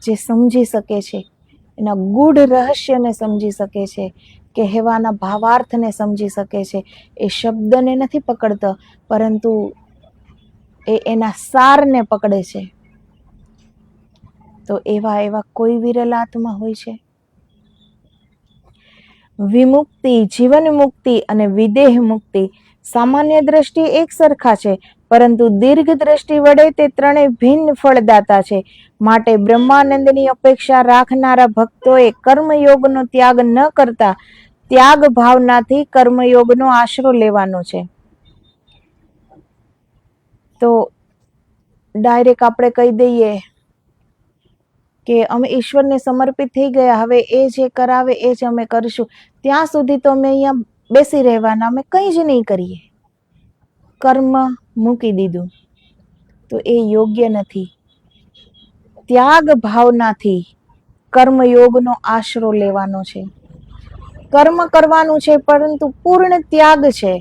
જે સમજી શકે છે, એના ગૂઢ રહસ્યને સમજી શકે છે, કહેવાના ભાવાર્થને સમજી શકે છે. એ શબ્દને નથી પકડતો, પરંતુ એના સારને પકડે છે. તો એવા કોઈ વિરલ આત્મા હોય છે. વિમુક્તિ, જીવન મુક્તિ અને વિદેહ મુક્તિ સામાન્ય દ્રષ્ટિએ એક સરખા છે, પરંતુ દીર્ઘ દ્રષ્ટિ વડે તે ત્રણેય ભિન્ન ફળદાતા છે. માટે બ્રહ્માનંદની અપેક્ષા રાખનારા ભક્તોએ કર્મયોગનો ત્યાગ ન કરતા ત્યાગ ભાવનાથી કર્મયોગનો આશરો લેવાનો છે. તો ડાયરેક્ટ આપણે કહી દઈએ કે અમે ઈશ્વરને સમર્પિત થઈ ગયા, હવે એ જે કરાવે એ જ અમે કરીશું, ત્યાં સુધી તો અમે અહીંયા બેસી રહેવાના, અમે કંઈ જ નહીં કરીએ, કર્મ મૂકી દીધું. તો એ યોગ્ય નથી. ત્યાગ ભાવનાથી કર્મયોગનો આશરો લેવાનો છે. કર્મ કરવાનું છે, પરંતુ પૂર્ણ ત્યાગ છે.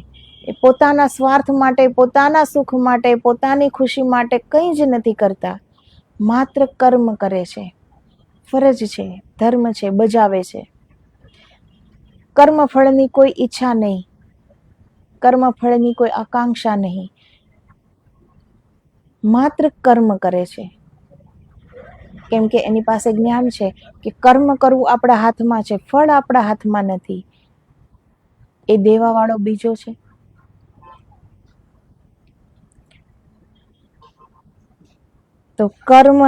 એ પોતાના સ્વાર્થ માટે, પોતાના સુખ માટે, પોતાની ખુશી માટે કંઈ જ નથી કરતા. માત્ર કર્મ કરે છે, ફરજ છે, ધર્મ છે, બજાવે છે. કર્મફળની કોઈ ઈચ્છા નહીં, કર્મફળની કોઈ આકાંક્ષા નહીં, માત્ર કર્મ કરે છે. કેમ કે એની પાસે જ્ઞાન છે કે કર્મ કરવું આપણા હાથમાં છે, ફળ આપણા હાથમાં નથી. એ દેવા વાળો બીજો છે. તો કર્મ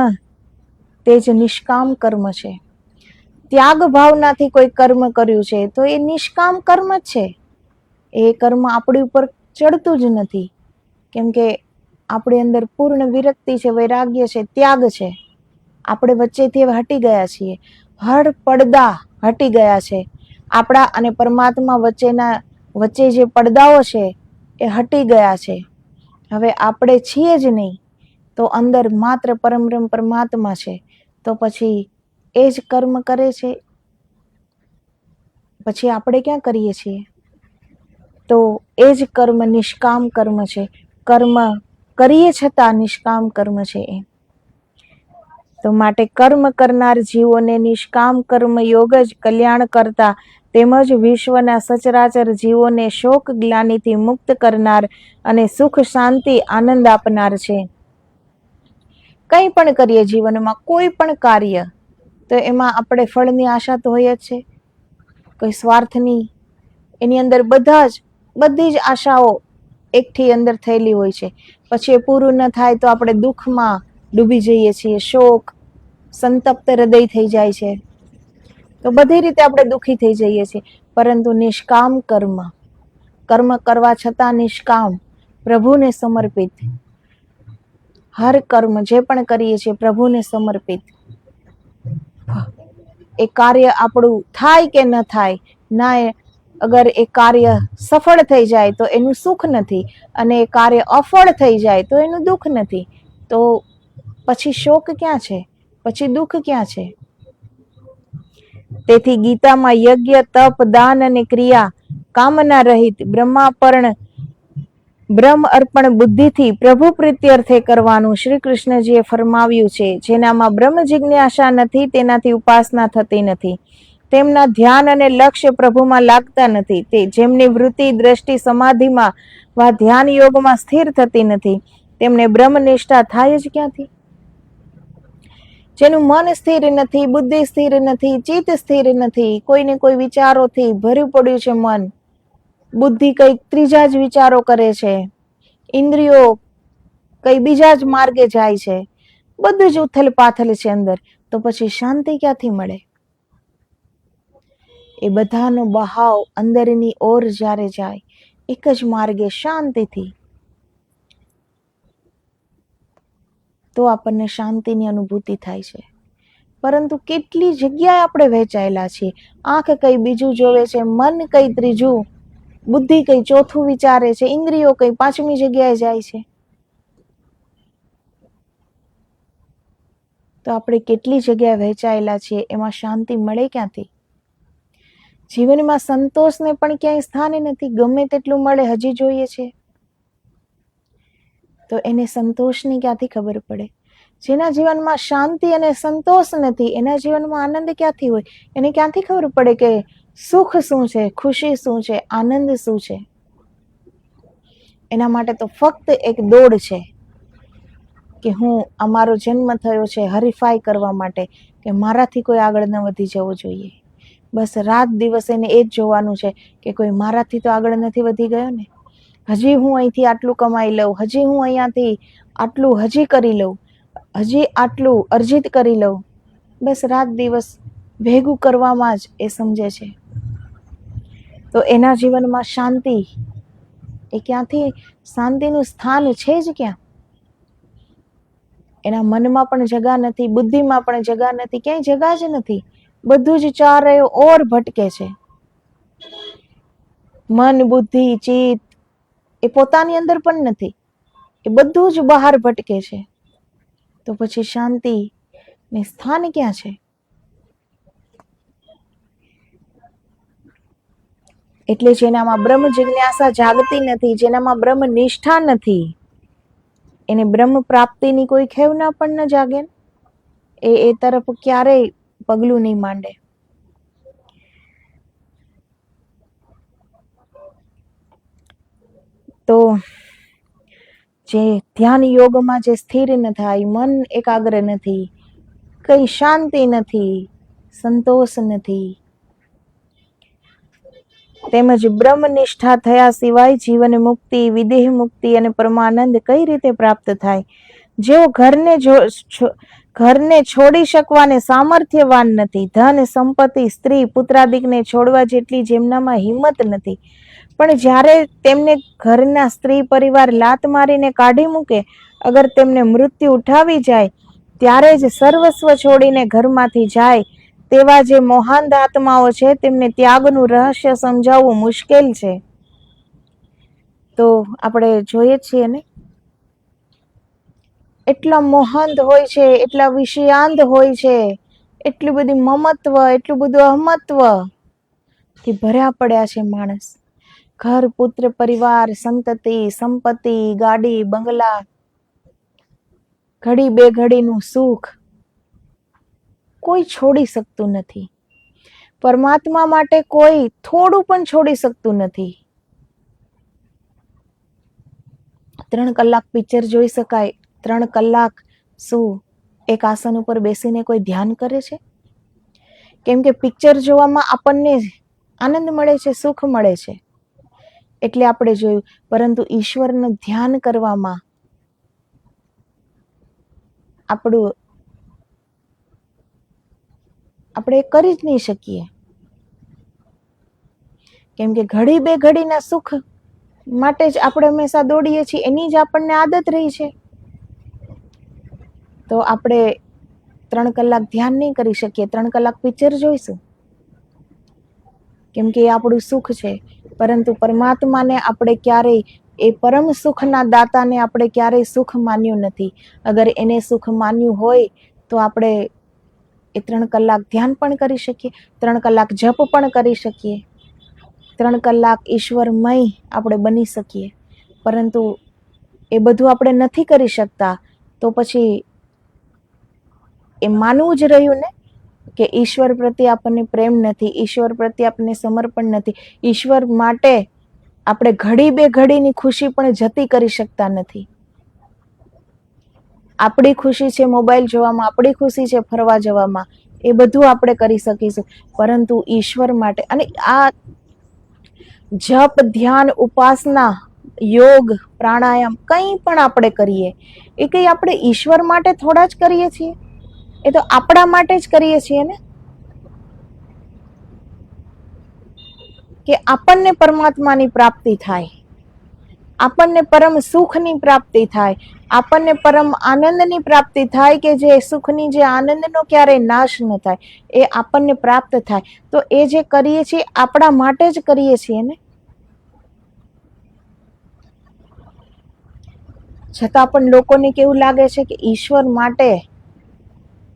તે જ નિષ્કામ કર્મ છે. ત્યાગ ભાવનાથી કોઈ કર્મ કર્યું છે તો એ નિષ્કામ કર્મ જ છે. એ કર્મ આપણી ઉપર ચડતું જ નથી. કેમ કે આપણી અંદર પૂર્ણ વિરક્તિ છે, વૈરાગ્ય છે, ત્યાગ છે. આપણે વચ્ચેથી હવે હટી ગયા છીએ. હર પડદા હટી ગયા છે. આપણા અને પરમાત્મા વચ્ચે જે પડદાઓ છે એ હટી ગયા છે. હવે આપણે છીએ જ નહીં, તો અંદર માત્ર પરમબ્રહ્મ પરમાત્મા છે. તો પછી એ જ કર્મ કરે છે. પછી આપણે ક્યાં કરીએ છીએ? તો એ જ કર્મ નિષ્કામ કર્મ છે. કર્મ કરીએ છતાં નિષ્કામ કર્મ છે એ. તો માટે કર્મ કરનાર જીવોને નિષ્કામ કર્મ યોગ જ કલ્યાણ કરતા તેમજ વિશ્વના સચરાચર જીવોને શોક ગ્લાનિથી મુક્ત કરનાર અને સુખ શાંતિ આનંદ આપનાર છે. કંઈ પણ કરીએ જીવનમાં, કોઈ પણ કાર્ય, તો એમાં આપણે ફળની આશા તો હોય જ છે, કોઈ સ્વાર્થની. એની અંદર બધી જ આશાઓ એકઠી અંદર થયેલી હોય છે. પછી એ પૂરું ન થાય તો આપણે દુઃખમાં ડૂબી જઈએ છીએ, શોક, સંતપ્ત હૃદય થઈ જાય છે. તો બધી રીતે આપણે દુઃખી થઈ જઈએ છીએ. પરંતુ નિષ્કામ કર્મ, કર્મ કરવા છતાં નિષ્કામ, પ્રભુને સમર્પિત. હર કર્મ જે પણ કરીએ છીએ પ્રભુને સમર્પિત. એ કાર્ય આપણું થાય કે ન થાય, ના, અગર એ કાર્ય સફળ થઈ જાય તો એનું સુખ નથી, અને એ કાર્ય અફળ થઈ જાય તો એનું દુઃખ નથી. તો પછી શોક ક્યાં છે? પછી દુઃખ ક્યાં છે? તેથી ગીતામાં યજ્ઞ, તપ, દાન અને ક્રિયા કામના રહિત બ્રહ્મ અર્પણ બુદ્ધિથી પ્રભુ પ્રીત્યર્થે કરવાનું શ્રી કૃષ્ણજીએ ફરમાવ્યું છે. જેનામાં બ્રહ્મ જિજ્ઞાસા નથી તેનાથી ઉપાસના થતી નથી. તેમના ધ્યાન અને લક્ષ્ય પ્રભુમાં લાગતા નથી. તે જેમની વૃત્તિ, દ્રષ્ટિ સમાધિમાં વા ધ્યાન યોગમાં સ્થિર થતી નથી, તેમને બ્રહ્મનિષ્ઠા થાય જ ક્યાંથી? જેનું મન સ્થિર નથી, બુદ્ધિ સ્થિર નથી, ચિત્ત સ્થિર નથી, કોઈને કોઈ વિચારોથી ભર્યું પડ્યું છે મન, બુદ્ધિ કઈક ત્રીજા જ વિચારો કરે છે, ઇન્દ્રિયો કઈ બીજા જ માર્ગે જાય છે, બધું જ ઉથલ પાથલ છે અંદર, તો પછી શાંતિ ક્યાંથી મળે? એ બધાનો બહાવ અંદરની ઓર જ્યારે જાય એક જ માર્ગે શાંતિથી, તો આપણને શાંતિની અનુભૂતિ થાય છે. પરંતુ કેટલી જગ્યાએ આપણે વહેંચાયેલા છીએ. આંખ કઈ બીજું જોવે છે, મન કઈ ત્રીજું, બુદ્ધિ કઈ ચોથું વિચારે છે, ઇન્દ્રિયો કઈ પાંચમી જગ્યાએ જાય છે. તો આપણે કેટલી જગ્યાએ વહેંચાયેલા છીએ, એમાં શાંતિ મળે ક્યાંથી? જીવનમાં સંતોષને પણ ક્યાંય સ્થાન નથી. ગમે તેટલું મળે હજી જોઈએ છે. તો એને સંતોષની ક્યાંથી ખબર પડે? જેના જીવનમાં શાંતિ અને સંતોષ નથી, એના જીવનમાં આનંદ ક્યાંથી હોય? એને ક્યાંથી ખબર પડે કે સુખ શું છે, ખુશી શું છે, આનંદ શું છે? એના માટે તો ફક્ત એક દોડ છે કે અમારો જન્મ થયો છે હરીફાઈ કરવા માટે, કે મારાથી કોઈ આગળ ન વધી જવો જોઈએ. બસ રાત દિવસ એને એ જ જોવાનું છે કે કોઈ મારાથી તો આગળ નથી વધી ગયો ને, હજી હું અહીંથી આટલું કમાઈ લઉં, હજી હું અહીંયાથી આટલું હજી કરી લઉં, હજી આટલું અર્જિત કરી લઉં. બસ રાત દિવસ ભેગું કરવામાં જ એ સમજે છે. તો એના જીવનમાં શાંતિ એ ક્યાંથી? શાંતિનું સ્થાન છે જ ક્યાં? એના મનમાં પણ જગા નથી, બુદ્ધિમાં પણ જગા નથી, ક્યાંય જગા જ નથી. બધું જ ચારે ઓર ભટકે છે. મન, બુદ્ધિ, ચિત્ત એ પોતાની અંદર પણ નથી, એ બધું જ બહાર ભટકે છે. તો પછી શાંતિ ને સ્થાન ક્યાં છે? એટલે જેનામાં બ્રહ્મ જિજ્ઞાસા જાગતી નથી, જેનામાં બ્રહ્મ નિષ્ઠા નથી, એને બ્રહ્મ પ્રાપ્તિની કોઈ ખેવના પણ ન જાગે, એ તરફ ક્યારેય પગલું નહીં માંડે. તો જે ધ્યાન યોગમાં જે સ્થિર ન થાય, મન એકાગ્ર નથી, કઈ શાંતિ નથી, સંતોષ નથી, તેમજ બ્રહ્મનિષ્ઠા થયા સિવાય જીવન મુક્તિ, વિદેહ મુક્તિ અને પરમાનંદ કઈ રીતે પ્રાપ્ત થાય? જેઓ ઘરને છોડી શકવાને સામર્થ્યવાન નથી, ધન સંપત્તિ સ્ત્રી પુત્રાદિકને છોડવા જેટલી જેમનામાં હિંમત નથી, પણ જ્યારે તેમને ઘરના સ્ત્રી પરિવાર લાત મારીને કાઢી મૂકે, અગર તેમને મૃત્યુ ઉઠાવી જાય, ત્યારે જ સર્વસ્વ છોડીને ઘરમાંથી જાય, તેવા જે મોહાંધ આત્માઓ છે તેમને ત્યાગનું રહસ્ય સમજાવવું મુશ્કેલ છે. તો આપણે જોઈએ છીએ ને, એટલા મોહાંધ હોય છે, એટલા વિષયાંધ હોય છે, એટલું બધું મમત્વ, એટલું બધું અહમત્વ થી ભર્યા પડ્યા છે માણસ. ઘર, પુત્ર, પરિવાર, સંતતિ, સંપત્તિ, ગાડી, બંગલા, ઘડી બે ઘડીનું સુખ કોઈ છોડી શકતું નથી. પરમાત્મા માટે કોઈ થોડું પણ છોડી શકતું નથી. 3 કલાક પિક્ચર જોઈ શકાય, 3 કલાક શું એક આસન ઉપર બેસીને કોઈ ધ્યાન કરે છે? કેમ કે પિક્ચર જોવામાં આપણને આનંદ મળે છે, સુખ મળે છે, એટલે આપણે જોયું. પરંતુ ઈશ્વરનું ધ્યાન કરવામાં આપણે કરી જ નહીં શકીએ. કેમ કે ઘડી બે ઘડીના સુખ માટે જ આપણે હંમેશા દોડીએ છીએ, એની જ આપણને આદત રહી છે. તો આપણે 3 કલાક ધ્યાન નહીં કરી શકીએ, 3 કલાક પિક્ચર જોઈશું, કેમ કે એ આપણું સુખ છે. પરંતુ પરમાત્માને આપણે ક્યારેય, એ પરમ સુખના દાતાને આપણે ક્યારેય સુખ માન્યું નથી. અગર એને સુખ માન્યું હોય તો આપણે એ 3 કલાક ધ્યાન પણ કરી શકીએ, 3 કલાક જપ પણ કરી શકીએ, 3 કલાક ઈશ્વરમય આપણે બની શકીએ. પરંતુ એ બધું આપણે નથી કરી શકતા, તો પછી એ માનવું જ રહ્યું ને કે ઈશ્વર પ્રત્યે આપણને પ્રેમ નથી, ઈશ્વર પ્રત્યે આપણને સમર્પણ નથી. ઈશ્વર માટે આપણે ઘડી બે ઘડીની ખુશી પણ જતી કરી શકતા નથી. આપણી ખુશી છે મોબાઈલ જોવામાં, આપણી ખુશી છે ફરવા જવામાં, એ બધું આપણે કરી શકીશું. પરંતુ ઈશ્વર માટે, અને આ જપ, ધ્યાન, ઉપાસના, યોગ, પ્રાણાયામ કંઈ પણ આપણે કરીએ, એ કંઈ આપણે ઈશ્વર માટે થોડા જ કરીએ છીએ, એ તો આપણા માટે જ કરીએ છીએ ને, કે આપણને પરમાત્માની પ્રાપ્તિ થાય, આપણને પરમ સુખની પ્રાપ્તિ થાય, આપણને પરમ આનંદની પ્રાપ્તિ થાય, કે જે સુખની, જે આનંદનો ક્યારેય નાશ ન થાય, એ આપણને પ્રાપ્ત થાય. તો એ જે કરીએ છીએ આપણા માટે જ કરીએ છીએ ને. છતાં પણ લોકોને કેવું લાગે છે કે ઈશ્વર માટે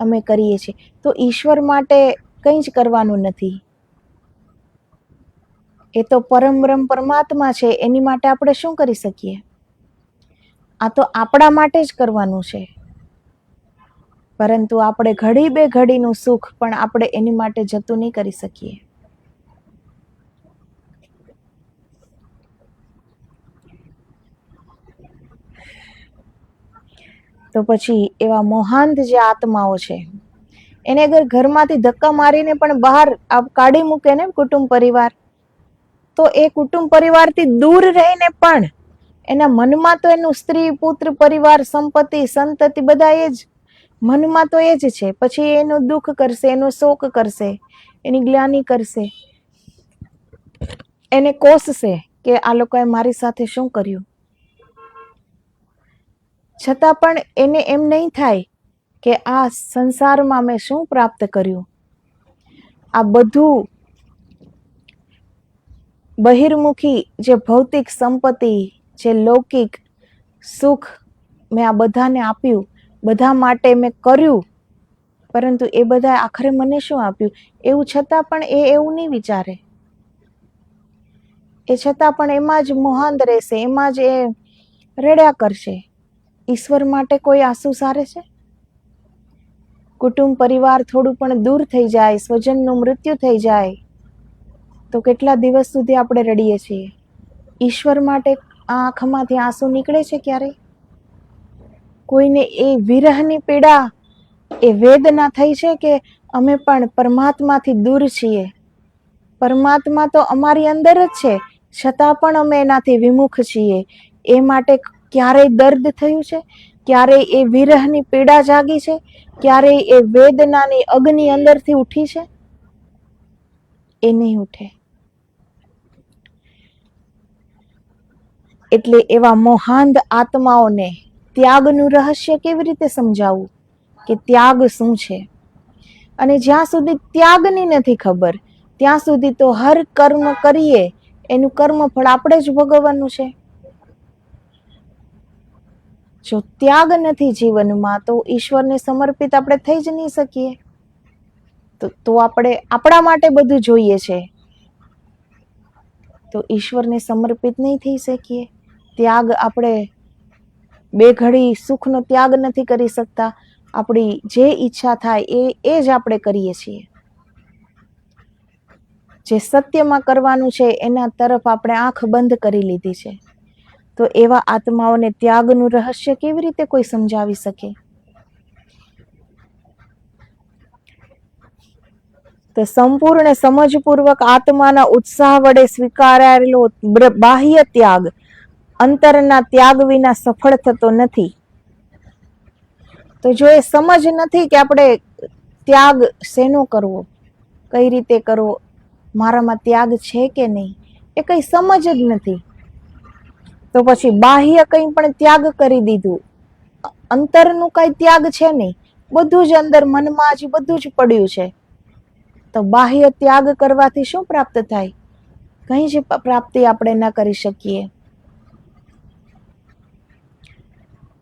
અમે કરીએ છીએ. તો ઈશ્વર માટે કંઈ જ કરવાનું નથી. એ તો પરમ બ્રહ્મ પરમાત્મા છે, એની માટે આપણે શું કરી શકીએ? આ તો આપણા માટે જ કરવાનું છે. પરંતુ આપણે ઘડી બે ઘડીનું સુખ પણ આપણે એની માટે જતું નહીં કરી શકીએ. તો પછી એવા મોહાંધ જે આત્માઓ છે, એને અગર ઘરમાંથી ધક્કા મારીને પણ બહાર કાઢી મૂકે ને કુટુંબ પરિવાર, તો એ કુટુંબ પરિવારથી દૂર રહીને પણ એના મનમાં તો એનું સ્ત્રી, પુત્ર, પરિવાર, સંપત્તિ, સંતતિ બધા એ જ મનમાં તો એ જ છે. પછી એનું દુઃખ કરશે, એનો શોક કરશે, એની ગ્લાનિ કરશે, એને કોસશે કે આ લોકોએ મારી સાથે શું કર્યું. છતાં પણ એને એમ નહીં થાય કે આ સંસારમાં મેં શું પ્રાપ્ત કર્યું. આ બધું બહિર્મુખી જે ભૌતિક સંપત્તિ, જે લૌકિક સુખ મેં આ બધાને આપ્યું, બધા માટે મેં કર્યું, પરંતુ એ બધા આખરે મને શું આપ્યું, એવું છતાં પણ એ એવું નહીં વિચારે. એ છતાં પણ એમાં જ મોહાંદ રહેશે, એમાં જ એ રડ્યા કરશે. ઈશ્વર માટે કોઈ આંસુ સારે છે? કુટુંબ પરિવાર થોડું પણ દૂર થઈ જાય, સ્વજનનું મૃત્યુ થઈ જાય તો કેટલા દિવસ સુધી આપણે રડીએ છીએ. ઈશ્વર માટે આંખમાંથી આંસુ નીકળે છે ક્યારેય? કોઈને એ વિરહની પીડા, એ વેદના થઈ છે કે અમે પણ પરમાત્માથી દૂર છીએ, પરમાત્મા તો અમારી અંદર જ છે છતાં પણ અમે એનાથી વિમુખ છીએ. એ માટે ક્યારેય દર્દ થયું છે? ક્યારેય એ વિરહની પીડા જાગી છે? ક્યારેય એ વેદનાની અગ્નિ અંદરથી ઉઠી છે? એ નહીં ઉઠે. એટલે એવા મોહાંધ આત્માઓને ત્યાગનું રહસ્ય કેવી રીતે સમજાવવું કે ત્યાગ શું છે? અને જ્યાં સુધી ત્યાગની નથી ખબર ત્યાં સુધી તો હર કર્મ કરીએ એનું કર્મફળ આપણે જ ભોગવવાનું છે. જો ત્યાગ નથી જીવનમાં તો ઈશ્વરને સમર્પિત આપણે થઈ જ નહીં શકીએ. તો આપણે આપણા માટે બધું જોઈએ છે તો ઈશ્વરને સમર્પિત નહીં થઈ શકીએ. ત્યાગ આપણે બે ઘડી સુખનો ત્યાગ નથી કરી શકતા. આપણી જે ઈચ્છા થાય એ જ આપણે કરીએ છીએ. જે સત્યમાં કરવાનું છે એના તરફ આપણે આંખ બંધ કરી લીધી છે. તો એવા આત્માઓને ત્યાગનું રહસ્ય કેવી રીતે કોઈ સમજાવી શકે? તો સંપૂર્ણ સમજપૂર્વક આત્માના ઉત્સાહ વડે સ્વીકારાયેલો બાહ્ય ત્યાગ અંતરના ત્યાગ વિના સફળ થતો નથી. તો જો એ સમજ નથી કે આપણે ત્યાગ શેનો કરવો, કઈ રીતે કરવો, મારામાં ત્યાગ છે કે નહીં, એ કઈ સમજ જ નથી, તો પછી બાહ્ય કંઈ પણ ત્યાગ કરી દીધું, અંતરનું કઈ ત્યાગ છે નહીં, બધું જ અંદર મનમાં જ બધું જ પડ્યું છે. તો બાહ્ય ત્યાગ કરવાથી શું પ્રાપ્ત થાય? કઈ જ પ્રાપ્તિ આપણે ન કરી શકીએ.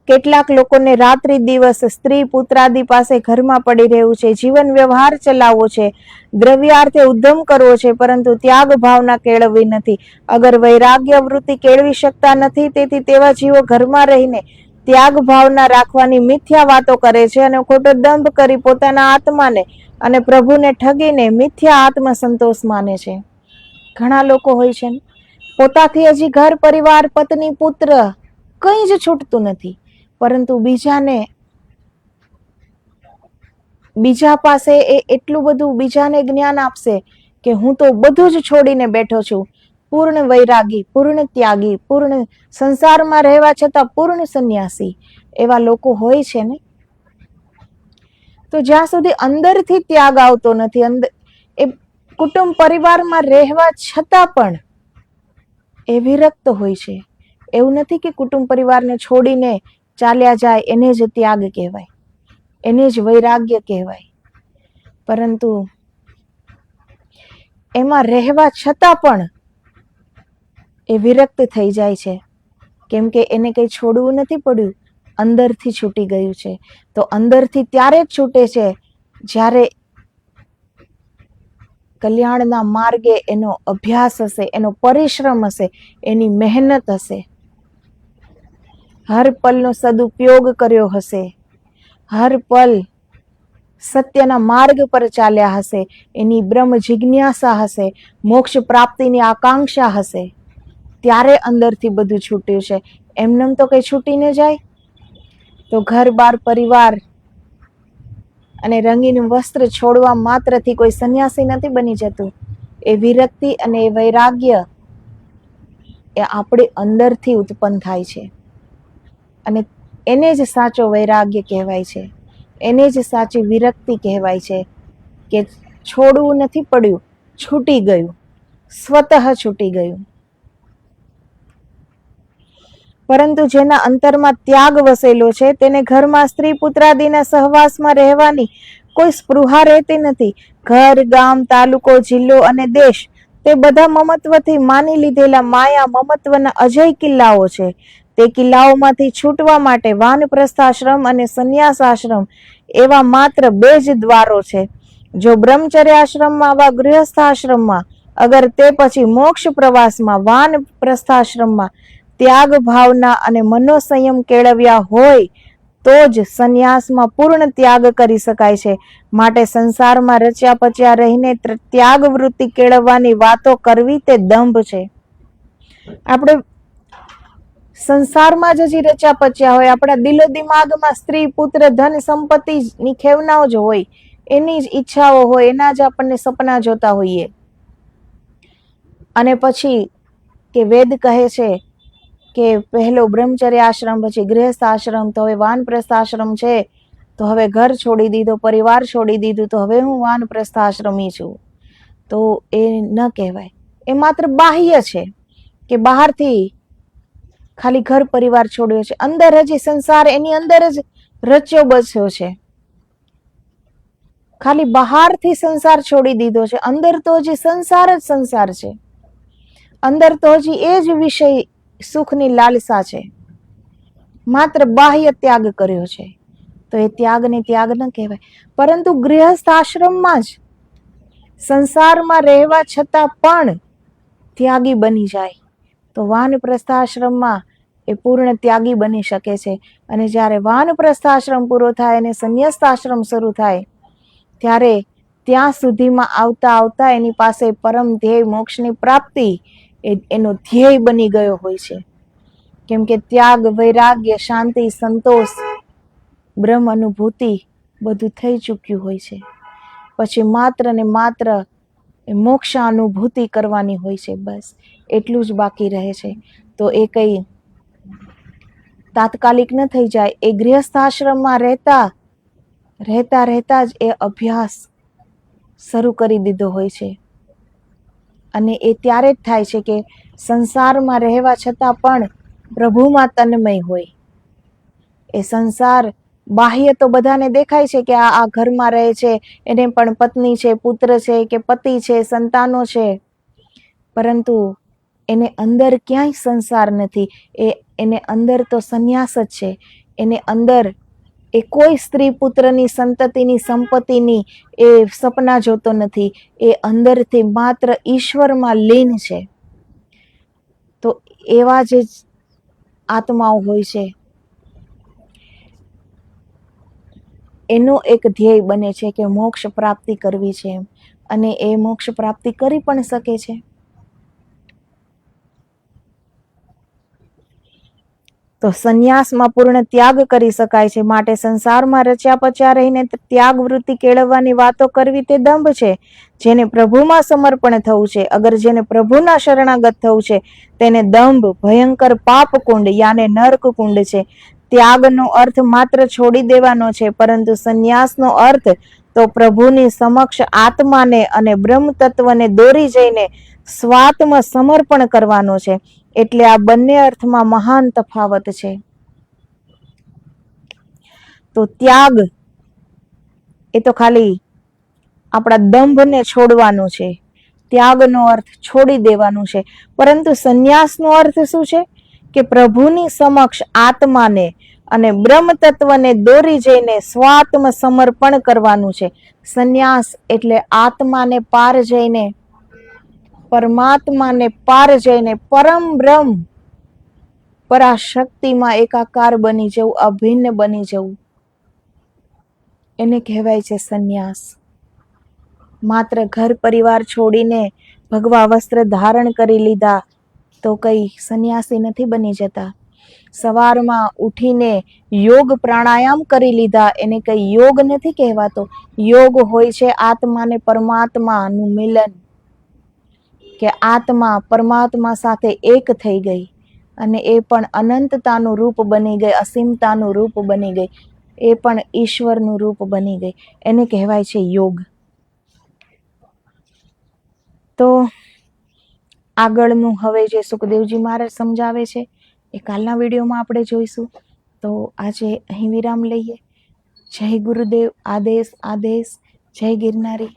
કેટલાક લોકોને રાત્રિ દિવસ સ્ત્રી પુત્રાદિ પાસે ઘરમાં પડી રહેવું છે, જીવન વ્યવહાર ચલાવવો છે, દ્રવ્યાર્થે ઉદ્યમ કરવો છે, પરંતુ ત્યાગ ભાવના કેળવવી નથી. અગર વૈરાગ્ય વૃત્તિ કેળવી શકતા નથી, તેથી તેવા જીવો ઘરમાં રહીને ત્યાગ ભાવના રાખવાની મિથ્યા વાતો કરે છે અને ખોટો દંભ કરી પોતાના આત્માને અને પ્રભુને ઠગીને મિથ્યા આત્મસંતોષ માને છે. ઘણા લોકો હોય છે ને, પોતાથી હજી ઘર પરિવાર પત્ની પુત્ર કંઈ જ છૂટતું નથી, પરંતુ બીજા પાસે એ એટલું બધું બીજાને જ્ઞાન આપશે કે હું તો બધું જ છોડીને બેઠો છું. પૂર્ણ વૈરાગી, પૂર્ણ ત્યાગી, પૂર્ણ સંસારમાં રહેવા છતાં પૂર્ણ સંન્યાસી એવા લોકો હોય છે ને. તો જ્યાં સુધી અંદરથી ત્યાગ આવતો નથી, એ કુટુંબ પરિવારમાં રહેવા છતાં પણ એ વિરક્ત હોય છે. એવું નથી કે કુટુંબ પરિવારને છોડીને ચાલ્યા જાય એને જ ત્યાગ કહેવાય, એને જ વૈરાગ્ય કહેવાય, પરંતુ એમાં રહેવા છતાં પણ એ વિરક્ત થઈ જાય છે. કેમ કે એને કંઈ છોડવું નથી પડ્યું, અંદરથી છૂટી ગયું છે. તો અંદરથી ત્યારે જ છૂટે છે જ્યારે કલ્યાણના માર્ગે એનો અભ્યાસ હશે, એનો પરિશ્રમ હશે, એની મહેનત હશે, હર પલનો સદુપયોગ કર્યો હશે, હર પલ સત્યના માર્ગ પર ચાલ્યા હશે, એની બ્રહ્મ જિજ્ઞાસા હશે, મોક્ષ પ્રાપ્તિની આકાંક્ષા હશે, ત્યારે અંદરથી બધું છૂટ્યું છે. એમનેમ તો કઈ છૂટીને જાય? તો ઘર બાર પરિવાર અને રંગીન વસ્ત્ર છોડવા માત્રથી કોઈ સંન્યાસી નથી બની જતું. એ વિરક્તિ અને એ વૈરાગ્ય એ આપણી અંદરથી ઉત્પન્ન થાય છે અને એને જ સાચો વૈરાગ્ય કહેવાય છે, એને જ સાચી વિરક્તિ કહેવાય છે કે છોડવું નથી પડ્યું, છૂટી ગયું, સ્વતઃ છૂટી ગયું. પરંતુ જેના અંતરમાં ત્યાગ વસેલો છે તેને ઘરમાં સ્ત્રી પુત્રાદિના સહવાસમાં રહેવાની કોઈ સ્પૃહા રહેતી નથી. ઘર, ગામ, તાલુકો, જિલ્લો અને દેશ તે બધા મમત્વથી માની લીધેલા માયા મમત્વના અજય કિલ્લાઓ છે. તે કિલ્લાઓમાંથી છૂટવા માટે વાનપ્રસ્થાશ્રમ અને સંન્યાસાશ્રમ એવા માત્ર 2 જ દ્વારો છે. જો બ્રહ્મચર્યાશ્રમમાં વા ગૃહસ્થાશ્રમમાં અગર તે પછી મોક્ષ પ્રવાસમાં વાન પ્રસ્થાશ્રમમાં ત્યાગ ભાવના અને મનોસંયમ કેળવ્યા હોય તો જ સંન્યાસમાં પૂર્ણ ત્યાગ કરી શકાય છે. માટે સંસારમાં રચ્યા પચ્યા રહીને ત્યાગ વૃત્તિ કેળવવાની વાતો કરવી તે દંભ છે. આપણે સંસારમાં જ હજી રચ્યા પચ્યા હોય, આપણા દિલો દિમાગમાં સ્ત્રી પુત્ર ધન સંપત્તિ ની ખેવનાઓ જ હોય, એની જ ઈચ્છાઓ હોય, એના જ આપણને સપના જોતા હોઈએ. અને પછી કે વેદ કહે છે કે પહેલો બ્રહ્મચર્ય આશ્રમ, પછી ગૃહસ્થ આશ્રમ, તો હવે વાનપ્રસ્થ આશ્રમ છે, તો હવે ઘર છોડી દીધો, પરિવાર છોડી દીધું, તો હવે હું વાનપ્રસ્થ આશ્રમી છું. તો એ ન કહેવાય. એ માત્ર બાહ્ય છે કે બહારથી ખાલી ઘર પરિવાર છોડ્યો છે, અંદર હજી સંસાર એની અંદર જ રચ્યો બચ્યો છે. ખાલી બહારથી સંસાર છોડી દીધો છે, અંદર તો હજી સંસાર જ સંસાર છે. અંદર તો હજી એ જ વિષય સુખની લાલસા છે. માત્ર બાહ્ય ત્યાગ કર્યો છે, તો એ ત્યાગને ત્યાગ ન કહેવાય. પરંતુ ગૃહસ્થ આશ્રમમાં જ સંસારમાં રહેવા છતાં પણ ત્યાગી બની જાય તો વાનપ્રસ્થ આશ્રમમાં એ પૂર્ણ ત્યાગી બની શકે છે. અને જ્યારે વાનપ્રસ્થ આશ્રમ પૂરો થાય અને સંન્યસ્ત આશ્રમ શરૂ થાય ત્યારે ત્યાં સુધીમાં આવતા આવતા એની પાસે પરમ ધ્યેય મોક્ષની પ્રાપ્તિ એનો ધ્યેય બની ગયો હોય છે. કેમ કે ત્યાગ, વૈરાગ્ય, શાંતિ, સંતોષ, બ્રહ્મ અનુભૂતિ બધું થઈ ચૂક્યું હોય છે. પછી માત્ર ને માત્ર મોક્ષ અનુભૂતિ કરવાની હોય છે, બસ એટલું જ બાકી રહે છે. તો એ કઈ તાત્કાલિક ન થઈ જાય. એ ગૃહસ્થ આશ્રમમાં રહેતા રહેતા જ એ અભ્યાસ શરૂ કરી દીધો હોય છે. અને એ ત્યારે જ થાય છે કે સંસારમાં રહેવા છતાં પણ પ્રભુમાં તન્મય હોય. એ સંસાર બાહ્ય તો બધાને દેખાય છે કે આ ઘરમાં રહે છે, એને પણ પત્ની છે, પુત્ર છે કે પતિ છે, સંતાનો છે, પરંતુ એને અંદર ક્યાંય સંસાર નથી. એને અંદર તો સંન્યાસ જ છે. એને અંદર એ કોઈ સ્ત્રી પુત્રની સંતતિની સંપત્તિની એ સપના જોતો નથી. એ અંદરથી માત્ર ઈશ્વરમાં લીન છે. તો એવા જે આત્માઓ હોય છે એનો એક ધ્યેય બને છે કે મોક્ષ પ્રાપ્તિ કરવી છે, અને એ મોક્ષ પ્રાપ્તિ કરી પણ શકે છે. તો સંન્યાસમાં પૂર્ણ ત્યાગ કરી શકાય છે. માટે સંસારમાં રચ્યા પચ્યા રહીને ત્યાગ વૃત્તિ કેળવવાની વાતો કરવી તે દંભ છે. જેને પ્રભુમાં સમર્પણ થવું છે, અગર જેને પ્રભુના શરણાગત થવું છે, તેને દંભ ભયંકર પાપ કુંડ યાને નર્ક કુંડ છે. ત્યાગનો અર્થ માત્ર છોડી દેવાનો છે, પરંતુ સંન્યાસનો અર્થ તો પ્રભુની સમક્ષ આત્માને અને બ્રહ્મ તત્વને દોરી જઈને સ્વાત્મ સમર્પણ કરવાનો છે. એટલે આ બંને અર્થમાં મહાન તફાવત છે. તો ત્યાગ એ તો ખાલી આપણા દંભને છોડવાનું છે. ત્યાગનો અર્થ છોડી દેવાનું છે. પરંતુ સંન્યાસનો અર્થ શું છે કે પ્રભુની સમક્ષ આત્માને અને બ્રહ્મ તત્વને દોરી જઈને સ્વાત્મ સમર્પણ કરવાનું છે. સંન્યાસ એટલે આત્માને પાર જઈને, પરમાત્માને પાર જઈને પરમ બ્રહ્મ પરાશક્તિમાં એકાકાર બની જવું, અભિન્ન બની જવું, એને કહેવાય છે સંન્યાસ. માત્ર ઘર પરિવાર છોડીને ભગવા વસ્ત્ર ધારણ કરી લીધા તો કઈ સંન્યાસી નથી બની જતા. સવારમાં ઉઠીને યોગ પ્રાણાયામ કરી લીધા એને કઈ યોગ નથી કહેવાતો. યોગ હોય છે આત્મા ને પરમાત્માનું મિલન, કે આત્મા પરમાત્મા સાથે એક થઈ ગઈ અને એ પણ અનંતતાનું રૂપ બની ગઈ, અસીમતાનું રૂપ બની ગઈ, એ પણ ઈશ્વરનું રૂપ બની ગઈ. એને કહેવાય છે યોગ. તો આગળનું હવે જે સુખદેવજી મહારાજ સમજાવે છે એ કાલના વિડીયોમાં આપણે જોઈશું. તો આજે અહીં વિરામ લઈએ. જય ગુરુદેવ. આદેશ આદેશ. જય ગિરનારી.